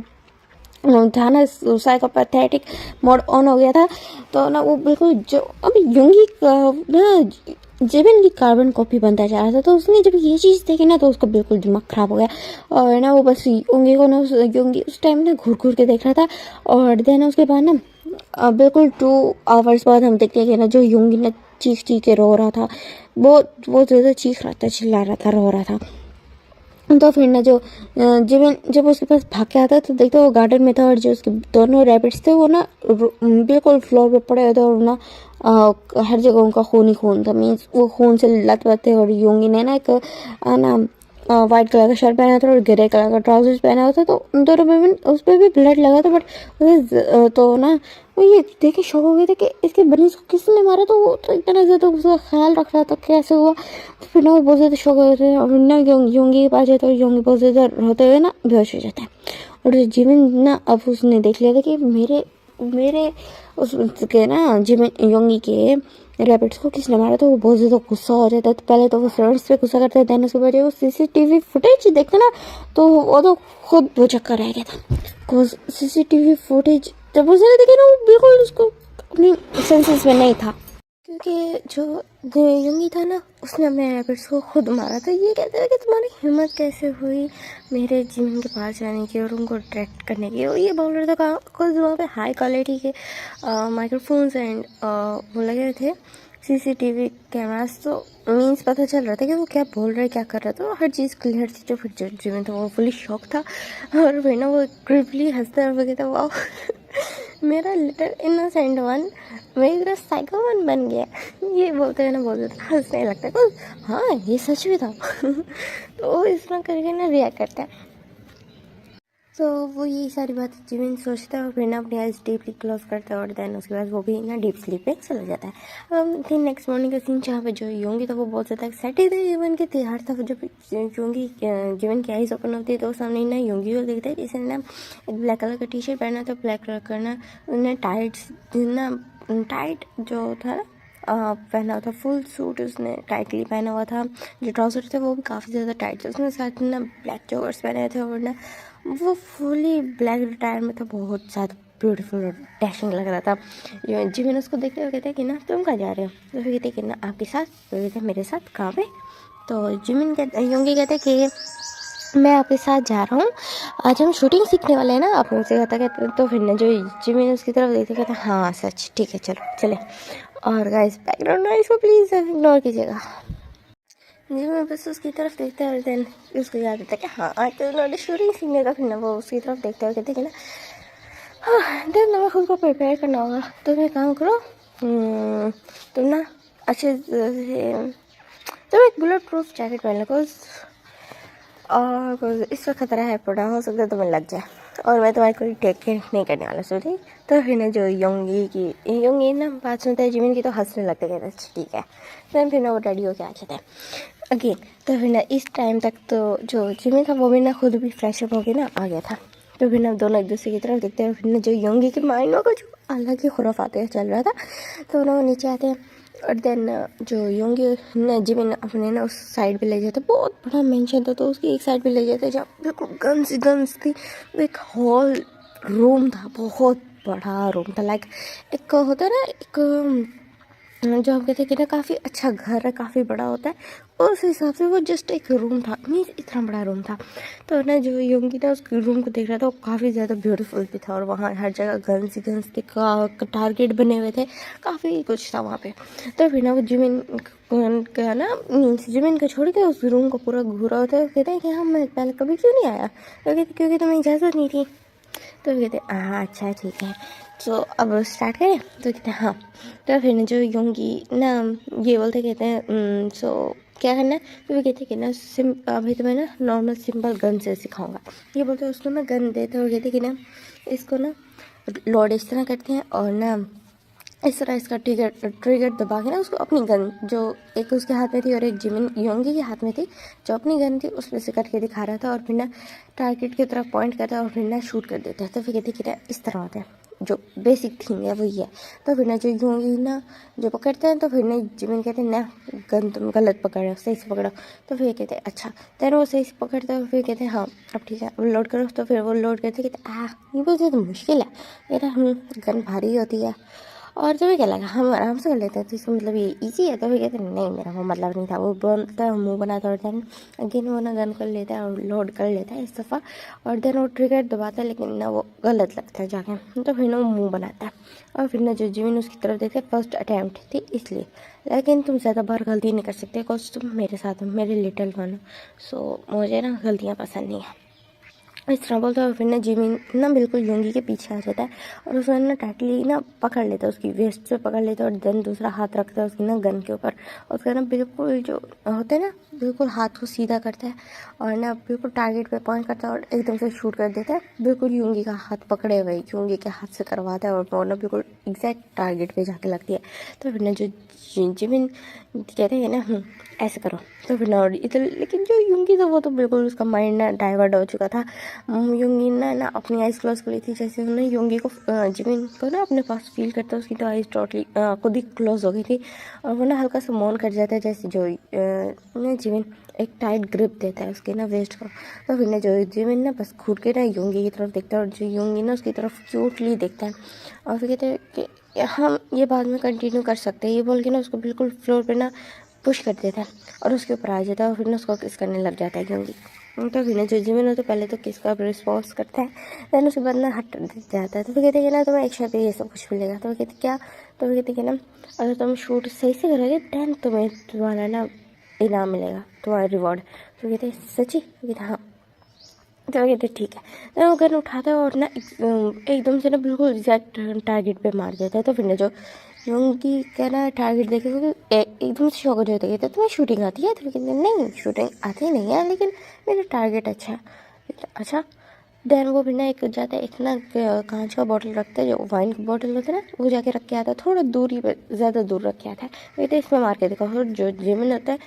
था ना साइकोपैथेटिक मोड ऑन हो गया था। तो ना वो बिल्कुल जो अभी योंगी ना जिमिन की कार्बन कॉपी बनता जा रहा था। तो उसने जब ये चीज़ देखी ना तो उसका बिल्कुल दिमाग ख़राब हो गया, और ना वो बस योंगी को ना योंगी उस टाइम ना घूर घूर के देख रहा था। और देन उसके बाद ना बिल्कुल 2 आवर्स बाद हम देखते हैं कि ना जो योंगी ने चीख के रो रहा था, बहुत ज़्यादा चीख रहा था, चिल्ला रहा था, रो रहा था। तो फिर ना जो जिमिन जब उसके पास भाग के आता तो देखते वो गार्डन में था, और जो उसके दोनों रैबिट्स थे वो ना बिल्कुल फ्लोर पे पड़े हुए थे, और ना हर जगह उनका खून ही खून था, मीन्स वो खून से लथपथ थे। और योंगी ने ना एक ना वाइट कलर का शर्ट पहना था और ग्रे कलर का ट्राउजर्स पहना हुआ था, तो उन दोनों में भी उस पर भी ब्लड लगा था। बट तो ना वो ये देखे शौक हो गए थे कि इसके बनीस को किसने मारा, तो वो तो इतना ज़्यादा उसका ख्याल रख रहा था कैसे हुआ। तो फिर ना वो बहुत ज़्यादा शौक हो गए थे, और ना योंगी के पास जाते और योंगी बहुत ज़्यादा रोते हुए ना बेहोश हो जाता है। और जिमिन ना अब उसने देख लिया था कि मेरे उसके ना जिमिन योंगी के रैबिट्स को किसने मारा, तो वो बहुत ज़्यादा गुस्सा हो जाता है। तो पहले तो वो फ्रेंड्स पे गुस्सा करता है, देन उसके बाद वो CCTV फुटेज देखते ना तो वो तो खुद वो चक्कर रह गया था, बिकॉज CCTV फुटेज जब उसने देखे ना वो बिल्कुल उसको अपनी सेंसेस में नहीं था, क्योंकि जो योंगी था ना उसने अपने रैबिट्स को खुद मारा था। ये कहते हैं कि तुम्हारी हिम्मत कैसे हुई मेरे जिमिन के पास जाने की और उनको अट्रैक्ट करने की। और ये बोल रहा था बिकॉज वहाँ पे हाई क्वालिटी के माइक्रोफोन्स एंड वो लगे थे CCTV कैमरास, तो मीन्स पता चल रहा था कि वो क्या बोल रहा है क्या कर रहा था, हर चीज़ क्लियर थी। जो फिर जो जिमिन था वो फुली शॉक था, और फिर ना वो क्रिपली हंसता हुआ कहता वाह मेरा लिटिल इनोसेंट वन मेरी तरह साइको वन बन गया। ये बोलते हैं ना बहुत ज़्यादा हंसने लगता है, हाँ ये सच भी था तो वो इस तरह करके ना रिएक्ट करता है। तो वो यही सारी बातें जिमिन सोचता है और फिर ना अपनी आइज डीपली क्लोज करता है और देन उसके बाद वो भी ना डीप स्लीप पे चला जाता है। फिर नेक्स्ट मॉर्निंग का सीन जहाँ पे जो योंगी था वो बहुत ज़्यादा एक्साइटेड है जिमिन के तैयार था। जब योंगी जिमिन की आइज ओपन होती है तो सामने ना योंगी को देखता है जिसने ना एक ब्लैक कलर का टी शर्ट पहना था, ब्लैक कलर का ना उन्हें टाइट जो था ना पहना था, फुल सूट उसने टाइटली पहना हुआ था। जो ट्राउजर थे वो भी काफ़ी ज़्यादा टाइट थे, उसने साथ में ना ब्लैक जॉगर्स पहने थे और ना वो फुली ब्लैक अटायर में था, बहुत ज़्यादा ब्यूटीफुल और डैशिंग लग रहा था। जिमिन उसको देखते हुए कहते हैं कि ना तुम कहाँ जा रहे हो, तो फिर कहते हैं कि ना आपके साथ, तो कहते हैं मेरे साथ कहाँ पे। तो जिमिन योंगी कहते हैं कि मैं आपके साथ जा रहा हूँ, आज हम शूटिंग सीखने वाले हैं ना, आपने मुझसे कहता कहते। तो फिर ना जो जिमिन उसकी तरफ देखते कहते हाँ सच, ठीक है चलो चले। और गाइस बैकग्राउंड नॉइस को प्लीज़ इग्नोर कीजिएगा। जिमिन बस उसकी तरफ देखता है और देन उसको याद आता है कि हाँ आज तो उन्होंने शूटिंग सीखने का। फिर ना वो उसकी तरफ देखते हुए कहते कि ना हाँ देन तुम्हें खुद को प्रिपेयर करना होगा, तो तुम एक काम करो, तुम ना अच्छे से तुम एक बुलेट प्रूफ जैकेट पहन लो, और इस वक्त खतरा है, पड़ा हो सकता है तुम्हें लग जाए, और मैं तुम्हारी कोई टेक केयर नहीं करने वाला सोची। तो फिर ना जो योंगी ना बात सुनता है जिमिन की तो हंसने लगता है, ठीक है। फिर ना वो रेडी होकर आ जाता है अगेन। तो फिर ना इस टाइम तक तो जो जिमिन था वो भी ना खुद भी फ्रेश अप होकर ना आ गया था। तो फिर ना दोनों एक दूसरे की तरफ देखते हैं। फिर ना जो योंगी के माइंड का जो अलग ही खुराफात चल रहा था, तो ना वो नीचे आते हैं और देन जो योंगी ना जिमिन अपने ना उस साइड पे ले जाते, बहुत बड़ा मेंशन था तो उसकी एक साइड पे ले जाते जहाँ बिल्कुल गन्स थी। एक हॉल रूम था, बहुत बड़ा रूम था, लाइक एक होता है ना एक जो हम कहते हैं कि ना काफ़ी अच्छा घर है, काफ़ी बड़ा होता है, उस हिसाब से वो जस्ट एक रूम था, मीन्स इतना बड़ा रूम था। तो ना जो योंगी था उस रूम को देख रहा था, वो काफ़ी ज़्यादा ब्यूटीफुल भी था और वहाँ हर जगह गन्स के टारगेट बने हुए थे, काफ़ी कुछ था वहाँ पे। तो फिर ना वो जिमिन का ना मीन्स जिमिन को छोड़ के उस रूम को पूरा घूरा होता है। कहते हैं कि हाँ मैं पहले कभी क्यों नहीं आया, तो कहते क्योंकि तुम्हें इजाज़त नहीं थी। तो कहते हाँ अच्छा ठीक है, तो अब स्टार्ट करें। तो कहते हैं हाँ। तो फिर ना जो योंगी ना ये बोलते कहते हैं सो क्या करना है, तो वो कहते हैं कि ना अभी तो मैं ना नॉर्मल सिंपल गन से सिखाऊंगा। ये बोलते हैं, उसको ना गन देते हैं और कहते हैं कि ना इसको ना लोड इस तरह करते हैं और ना इस तरह इसका ट्रिगर दबा के ना उसको अपनी गन जो एक उसके हाथ में थी और एक जिमिन योंगी के हाथ में थी, जो अपनी गन थी उसमें से करके दिखा रहा था और फिर ना टारगेट की तरफ पॉइंट करता है और फिर ना शूट कर देता है। तो फिर कहते कि ना इस तरह होता है, जो बेसिक थिंग है वही है। तो फिर ना जो योंगी ना जो पकड़ते हैं, तो फिर ना जिमिन कहते हैं ना गन तुम गलत पकड़ रहे हो, सही से पकड़ो। तो फिर कहते हैं अच्छा, तेरे वो सही से पकड़ते हैं। फिर कहते हैं हाँ अब ठीक है, अब लोड करो। तो फिर वो लोड करते कहते ये बोलते तो मुश्किल है, कहते गन भारी होती है और तुम्हें क्या लगा हम आराम से कर लेते हैं, तो इसका मतलब ये इजी है। तो फिर कहते हैं नहीं मेरा वो मतलब नहीं था, वो बोलता है मुँह बनाता है, देन अगेन वो ना गन कर लेता है और लोड कर लेता है इस दफ़ा, और देन वो ट्रिगर दबाता है लेकिन ना वो गलत लगता है जाके। तो फिर ना वो मुँह बनाता है और फिर ना जो जिमिन उसकी तरफ देखते फर्स्ट अटैम्प्ट थी इसलिए, लेकिन तुम ज़्यादा बार गलती नहीं कर सकते बिकॉज तुम मेरे साथ हो, मेरे लिटिल वन हो, सो मुझे ना गलतियाँ पसंद नहीं है। इस तरह बोलता है। फिर ना जिमिन ना बिल्कुल योंगी के पीछे आ जाता है और उसमें ना टाइटली ना पकड़ लेता है, उसकी वेस्ट से पकड़ लेता है और देन दूसरा हाथ रखता है उसकी ना गन के ऊपर, और उसका ना बिल्कुल जो होता है ना बिल्कुल हाथ को सीधा करता है और ना बिल्कुल टारगेट पे पॉइंट करता है और एकदम से शूट कर देता है, बिल्कुल योंगी का हाथ पकड़े हुए योंगी के हाथ से करवाता है और वो ना बिल्कुल एग्जैक्ट टारगेट पे जाके लगती है। तो फिर ना जो जिमिन कहते हैं ना ऐसे करो। तो फिर ना इधर लेकिन जो योंगी था वो तो बिल्कुल उसका माइंड ना डाइवर्ट हो चुका था। योंगी ना अपनी आइज़ क्लोज कर ली थी, जैसे उन्होंने योंगी को जिमिन को ना अपने पास फील करता, उसकी तो आइज़ टोटली खुद ही क्लोज हो गई थी और वो ना हल्का सा मौन कर जाता है, जैसे जो जिमिन एक टाइट ग्रिप देता है उसके ना वेस्ट को। तो फिर ना जो जिमिन ना बस घूर के ना योंगी की तरफ देखता है और जो योंगी ना उसकी तरफ क्यूटली देखता है और फिर कहते हैं कि हम ये बाद में कंटिन्यू कर सकते हैं, ये बोल के ना उसको बिल्कुल फ्लोर पे ना पुश कर देता है और उसके ऊपर आ जाता है और फिर ना उसको किस करने लग जाता है योंगी। तो फिर ना जो जिमिन हो तो पहले तो किस का रिस्पॉन्स करता है, देन उसके बाद ना हट जाता है। तो फिर कहते हैं कि ना तुम्हें एक्स्ट्रा पे ये सब कुछ मिलेगा। तो वो कहते क्या, तो वो कहते कि ना अगर तुम शूट सही से करोगे देन तुम्हें तुम्हारा ना इनाम मिलेगा, तुम्हारा रिवॉर्ड। तो कहते सच्ची, तो कहते हाँ। तो कहते ठीक है। तो वो गन उठाता है और ना एकदम से ना बिल्कुल एग्जैक्ट टारगेट पे मार देता है। तो फिर ना जो योंगी का ना टारगेट देखे एकदम से शौक हो जाता है, तुम्हें शूटिंग आती है? तो कहते नहीं शूटिंग आती नहीं है लेकिन मेरा टारगेट अच्छा है। अच्छा देन वो भी ना एक जाता है, एक ना कांच का बॉटल रखता है, जो वाइन का बॉटल होता है ना, वो जाके रख के आता है, थोड़ा दूरी पे, ज़्यादा दूर रख के आता है। वही तो इसमें मार के देखा। और जो जिमिन होता है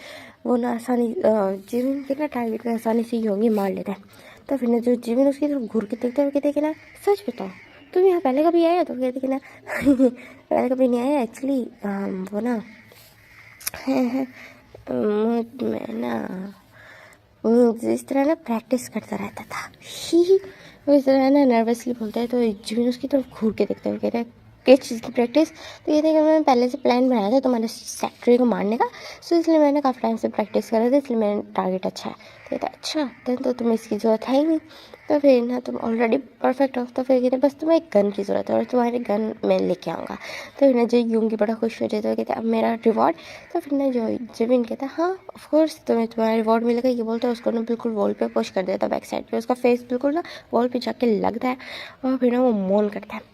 वो ना जिमिन के ना टारगेट में आसानी से योंगी मार लेता है। तो फिर ना जो जिमिन उसकी तरफ घूर के देखता है, वो कहते हैं कि ना सच बताओ तुम यहाँ पहले कभी आए हो? तो कहते कि ना पहले कभी नहीं आया एक्चुअली, वो ना मैं ना इस तरह ना प्रैक्टिस करता रहता था ही। वो इस तरह ना नर्वसली बोलता है। तो जिमिन उसकी तरफ घूर के देखता है, वो कहता है किस चीज़ की प्रैक्टिस? तो ये था कि मैंने पहले से प्लान बनाया था तुम्हारे सेक्रेटरी को मारने का, सो इसलिए मैंने काफ़ी टाइम से प्रैक्टिस करा था, इसलिए मेरा टारगेट अच्छा है। तो कहता अच्छा देन तो तुम्हें इसकी ज़रूरत है ही नहीं, तो फिर ना तुम ऑलरेडी परफेक्ट हो। तो फिर कहते बस तुम्हें एक गन की ज़रूरत है और तुम्हारी गन मैं लेके आऊँगा। तो फिर ना जो यूंगी बड़ा खुश हो जाता है, कहते अब मेरा रिवॉर्ड। तो फिर ना जो जिमिन कहता है हाँ ऑफकोर्स तुम्हें तुम्हारा रिवॉर्ड मिलेगा। ये बोलता है, उसको ना बिल्कुल वॉल पे पुश कर देता है बैक साइड पे, उसका फेस बिल्कुल ना वॉल पे जाके लगता है और फिर ना वो मौन करता है।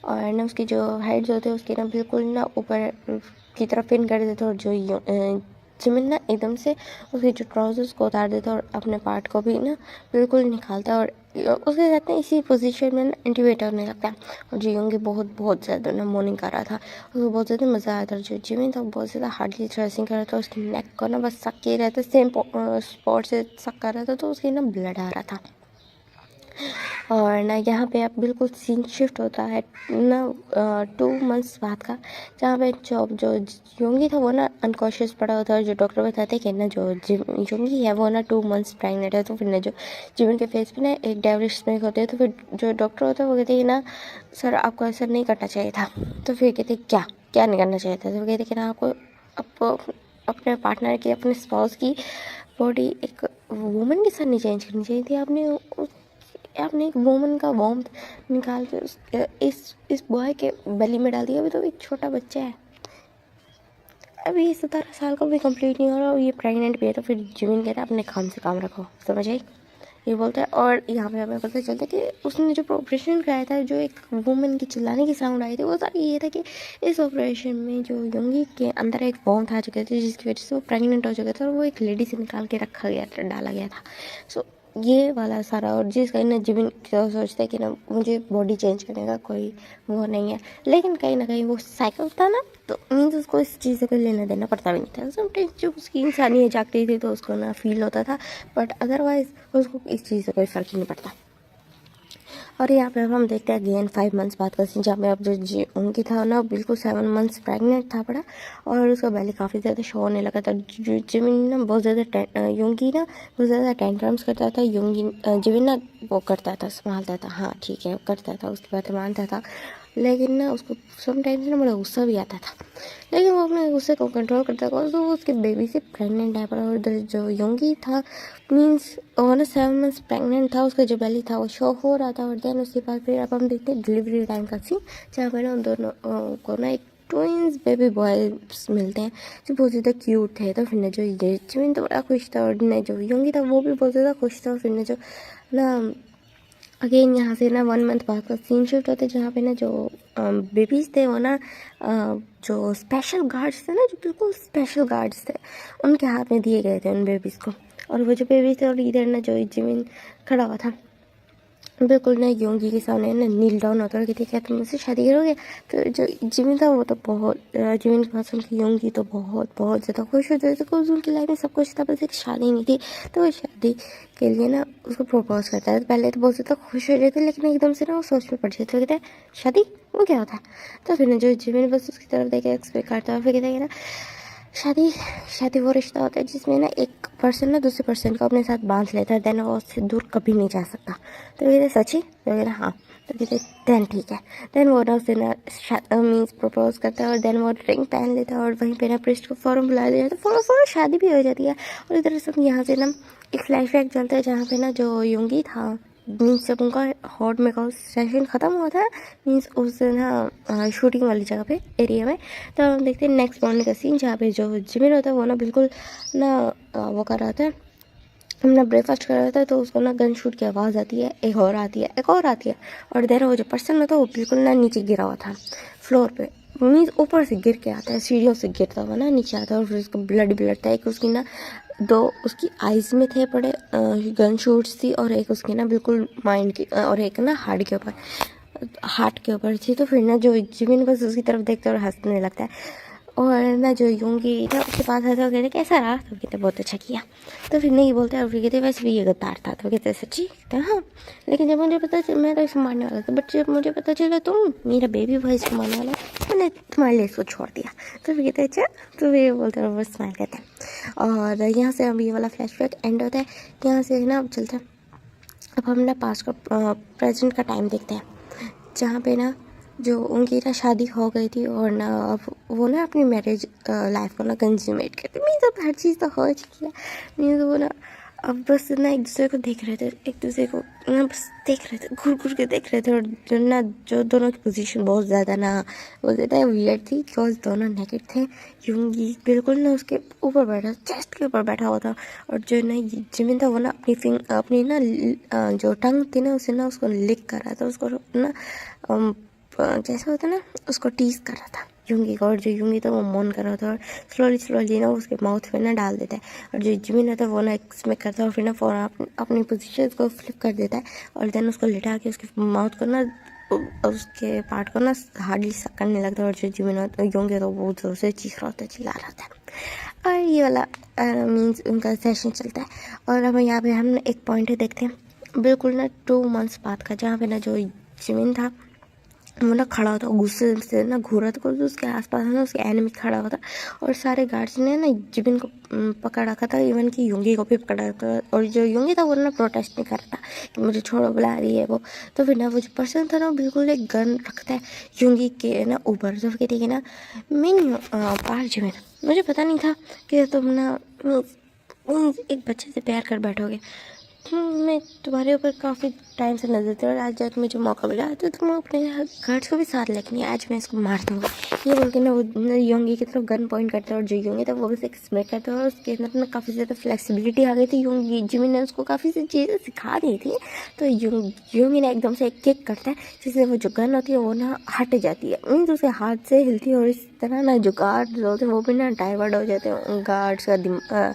और ना उसकी जो हेड्स होते हैं उसकी ना बिल्कुल ना ऊपर की तरफ पिन कर देते और जो जिमिन ना एकदम से उसके जो ट्राउजर्स को उतार देता और अपने पार्ट को भी ना बिल्कुल निकालता और उसके साथ ना इसी पोजीशन में ना इंटीमेट होने लगता है। और जो योंगी बहुत बहुत ज़्यादा ना मॉर्निंग कर रहा था, उसको बहुत ज़्यादा मज़ा आया था। जो जिमिन था बहुत ज़्यादा हार्डली ड्रेसिंग कर रहा था, उसकी नेक को ना बस सक के रहता, सेम स्पॉट से सक कर रहा था, तो उसकी ना ब्लड आ रहा था। और ना यहाँ पे अब बिल्कुल सीन शिफ्ट होता है ना 2 मंथ्स बाद का, जहाँ पे जो योंगी था वो ना अनकॉन्शियस पड़ा होता है और जो डॉक्टर बताते हैं कि ना जो योंगी है वो ना 2 मंथ्स प्रेगनेंट है। तो फिर ना जो जिमिन के फेस पे ना एक डेविलिश स्मेक होती है। तो फिर जो डॉक्टर होता है वो कहते हैं ना सर आपको ऐसा नहीं करना चाहिए था। तो फिर कहते क्या क्या नहीं करना चाहिए था? तो कहते कि ना आपको अपने पार्टनर की, अपने स्पाउस की बॉडी एक वुमन के साथ नहीं चेंज करनी चाहिए थी। आपने एक वुमन का वॉर्म्थ निकाल के इस बॉय के बेली में डाल दिया। अभी तो एक छोटा बच्चा है, अभी 17 साल का भी कंप्लीट नहीं हो रहा और ये प्रेग्नेंट भी है। तो फिर जिमिन कहता है अपने काम से काम रखो, समझ आई? ये बोलता है। और यहाँ पे हमें पता चलता है कि उसने जो ऑपरेशन कराया था, जो एक वुमन की चिल्लाने की साउंड आई थी, वो सारी ये था कि इस ऑपरेशन में जो योंगी के अंदर एक वॉर्म्थ आ चुके थे जिसकी वजह से वो प्रेग्नेंट हो चुका था और वो एक लेडी से निकाल के रखा गया था, डाला गया था। सो ये वाला सारा, और जिस कहीं ना जिमिन तो सोचता है कि ना मुझे बॉडी चेंज करने का कोई वो नहीं है, लेकिन कहीं ना कहीं वो साइकिल था ना, तो मीन्स उसको इस चीज़ से कोई लेना देना पड़ता भी नहीं था। समटाइम्स जब उसकी इंसानियत जागती थी तो उसको ना फील होता था, बट अदरवाइज उसको इस चीज़ से कोई फ़र्क ही नहीं पड़ता। और यहाँ पे अब हम देखते हैं अगेन 5 मंथ्स बाद का सीन, जहाँ पे अब जो उनकी था ना बिल्कुल 7 मंथ्स प्रेग्नेंट था पड़ा और उसका बेली काफ़ी ज़्यादा शो होने लगा था। जिमिन ना बहुत ज़्यादा योंगी ना बहुत ज़्यादा टेंट्रम्स करता था। जिमिन ना वो करता था, संभालता था, हाँ ठीक है करता था, उसकी बातें मानता था, लेकिन ना उसको समटाइम्स ना बड़ा गुस्सा भी आता था, लेकिन वो अपने गुस्से को कंट्रोल करता था। तो वो उसके बेबी से प्रेग्नेंट है पड़ा। और इधर जो योंगी था मीन्स वो ना 7 मंथ्स प्रेग्नेंट था, उसका जो बेली था वो शो हो रहा था। और देन उसके बाद फिर अब हम देखते हैं डिलीवरी टाइम का सीन, जहाँ पर ना उन दोनों को ना एक ट्विंस बेबी बॉयज मिलते हैं जो बहुत ज़्यादा क्यूट थे। तो फिर ना जो ये जिमिन तो बड़ा खुश था और ना जो योंगी था वो भी बहुत ज़्यादा खुश था। और फिर ना जो ना अगेन यहाँ से ना 1 मंथ बाद का सीन शिफ्ट होता है, जहाँ पे ना जो बेबीज़ थे वो ना जो स्पेशल गार्ड्स थे ना, जो बिल्कुल स्पेशल गार्ड्स थे, उनके हाथ में दिए गए थे उन बेबीज़ को। और वो जो बेबीज़ थे और इधर ना जो जिमिन खड़ा हुआ था बिल्कुल ना योंगी के सामने ना नील डाउन होता है कि क्या तुम मुझसे शादी करोगे? तो जो जिमिन था वो तो बहुत जिमिन के पास सुन के योंगी तो बहुत बहुत ज़्यादा खुश हो जाती, बिकॉज उनकी लाइफ में सब कुछ था, बस एक शादी नहीं थी। तो वो शादी के लिए ना उसको प्रपोज करता है। तो पहले तो बहुत ज़्यादा खुश हो जाते, लेकिन एकदम से ना वो सोच में पड़ जाते, तो कहता है शादी वो क्या होता है? तो फिर ना जो जिमिन बस उसकी तरफ देखे एक्सपेक्ट करता है, फिर कहता है ना शादी वो रिश्ता होता है जिसमें ना एक पर्सन ना दूसरे पर्सन को अपने साथ बांध लेता है, देन वो उससे दूर कभी नहीं जा सकता। तो कहते सची? तो कहते हाँ। तो कहते देन ठीक है। देन वो ना उसे ना मीन्स प्रपोज करता है और देन वो रिंग पहन लेता है और वहीं पे ना प्रिस्ट को फॉरन बुला दिया, तो फॉरन शादी भी हो जाती है। और इधर सब यहाँ से ना एक फ्लैशबैक चलता है, जहाँ पे ना जो योंगी था मीन्स जब उनका हॉट मेकअप सेशन ख़त्म हुआ था, मीन्स उस दिन ना शूटिंग वाली जगह पे एरिया में, तो हम देखते हैं नेक्स्ट मॉर्निंग का सीन, जहाँ पे जो जिमिन होता है वो ना बिल्कुल ना वो कर रहा था, अपना ब्रेकफास्ट कर रहा था। तो उसको ना गन शूट की आवाज़ आती है, एक और आती है, एक और आती है, और देर वो जो पर्सन था वो बिल्कुल ना नीचे गिरा हुआ था फ्लोर पे, मीन्स ऊपर से गिर के आता है, सीढ़ियों से गिरता हुआ ना नीचे आता है और फिर उसका ब्लड था, एक उसकी ना दो उसकी आइज़ में थे पड़े गन शूट्स थी, और एक उसकी ना बिल्कुल माइंड की और एक ना हार्ट के ऊपर थी। तो फिर ना जो जिमिन बस उसकी तरफ देखते और हंसने लगता है, और ना जो यूंगी था उसके पास आता है, कहते कैसा रहा, तो कहते बहुत अच्छा किया। तो फिर नहीं बोलते, और फिर कहते वैसे भी ये गद्दार था, तो कहते सच्ची, कहते हाँ, लेकिन जब मुझे पता चला मैं तो इसको मारने वाला था, बट जब मुझे पता चला तुम मेरा बेबी भाई इसको मारने वाला है, मैंने तुम्हारे लिए इसको छोड़ दिया। तो फिर कहते अच्छा, तो फिर बोलते और वो स्माइल करते हैं। और यहाँ से अब ये वाला फ्लैशबैक एंड होता है। यहाँ से ना अब चलता है, अब हम ना पास्ट का प्रेजेंट का टाइम देखते हैं, जहाँ पे ना जो उनकी ना शादी हो गई थी, और ना अब वो ना अपनी मैरिज लाइफ को ना कंज्यूमेट करते। मैं तो हर चीज़ तो हो चुकी है, मैं तो वो ना अब बस ना एक दूसरे को देख रहे थे, एक दूसरे को ना बस देख रहे थे, घूर घूर के देख रहे थे। और जो दोनों की पोजीशन बहुत ज़्यादा ना वो ज़्यादा वियर्ड थी, बिकॉज दोनों नेकेड थे। यूंगी बिल्कुल ना उसके ऊपर बैठा, चेस्ट के ऊपर बैठा हुआ था, और जो ना जिमिन था वो ना अपनी ना जो टंग थी ना उसे ना उसको लिक कर रहा था, उसको ना जैसा होता है ना उसको टीज कर रहा था यूंगी को। और जो यूंगी था वो मौन कर रहा था, और स्लोली ना उसके माउथ में ना डाल देता है। और जो जिमिन था वो ना एक्सपेक्ट करता है, और फिर ना फ़ौरन अपनी पोजीशन को फ्लिप कर देता है, और देन उसको लिटा के उसके माउथ को ना उसके पार्ट को ना हार्डली सक करने लगता है। और जो जिमिन यूंगी तो वो जोर से चीख रहा होता है, चिल्ला रहा था। और ये वाला मीन्स उनका सेशन चलता है। और अब यहाँ पे हम एक पॉइंट देखते हैं बिल्कुल ना 2 months बाद का, जहाँ पे ना जो जिमिन था वो ना खड़ा होता, गुस्से से ना घूरा था, तो उसके आसपास ना उसके एनिमी खड़ा हुआ था, और सारे गार्ड्स ने ना जिबिन को पकड़ रखा था, इवन कि यूंगी को भी पकड़ा रखा था। और जो यूंगी था वो ना प्रोटेस्ट नहीं कर रहा था कि मुझे छोड़ो, बुला रही है वो। तो फिर ना वो जो पर्सन था ना बिल्कुल एक गन रखता है यूंगी के ना ऊपर। तो कहती है कि ना मैं पार जिबिन, मुझे पता नहीं था कि तुम ना एक बच्चे से प्यार कर बैठोगे। मैं तुम्हारे ऊपर काफ़ी टाइम से नजर थी, और आज जब मुझे मौका मिला तो तुम अपने गार्ड्स को भी साथ लेके नहीं, आज मैं इसको मार दूँगा। ये बोल के ना वो योंगी की तरफ गन पॉइंट करता है, और जो योंगी था वो बस एक्सपेक्ट करता है, और उसके अंदर ना काफ़ी ज़्यादा फ्लेक्सिबिलिटी आ गई थी। योंगी जिमिन ने उसको काफ़ी सी चीज़ें सिखा दी थी। तो योंगी ने एकदम से एक किक करता है, जिससे वो जो गन होती है वो ना हट जाती है, मीन्स उसके हाथ से हिलती है। और इस तरह ना जो गार्ड्स होते हैं वो भी ना डाइवर्ट हो जाते हैं, गार्ड्स का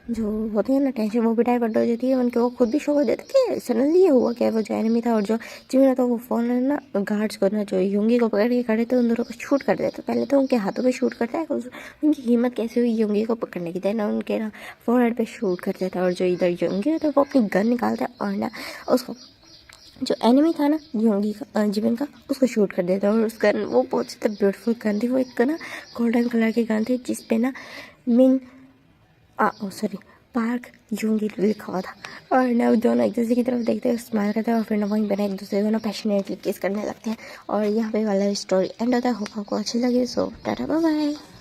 जो होती है ना टेंशन वो भी डाइवर्ट हो जाती है, उनके वो खुद भी शौक हो जाता है कि सडनली ये हुआ क्या। वो जो एनिमी था और जो जिमिन था वो फ़ौरन ना गार्ड्स को ना जो यूंगी को पकड़ के खड़े थे उन दोनों को शूट कर देता है। पहले तो उनके हाथों पे शूट करता है, उनकी हिम्मत कैसे हुई यूंगी को पकड़ने की, देना उनके ना फोरहेड पे शूट कर देता है। और जो इधर यूंगी होता है वो अपनी गन निकालता है, और ना उसको जो एनिमी था ना यूंगी का जिमिन का उसको शूट कर देता है। और उस गन वो बहुत ज़्यादा ब्यूटीफुल गन थी, वो एक ना गोल्डन कलर की गन थी, जिसपे ना मिन सॉरी पार्क यूंगी लिखा हुआ था। और ना दोनों एक दूसरे की तरफ देखते हैं, स्माइल करते हैं, और फिर ना वहीं पर एक दूसरे को ना पैशनेटली किस करने लगते हैं। और यहाँ पे वाला स्टोरी एंड होता है। होप आपको अच्छी लगी, सो टाटा बाय बाय।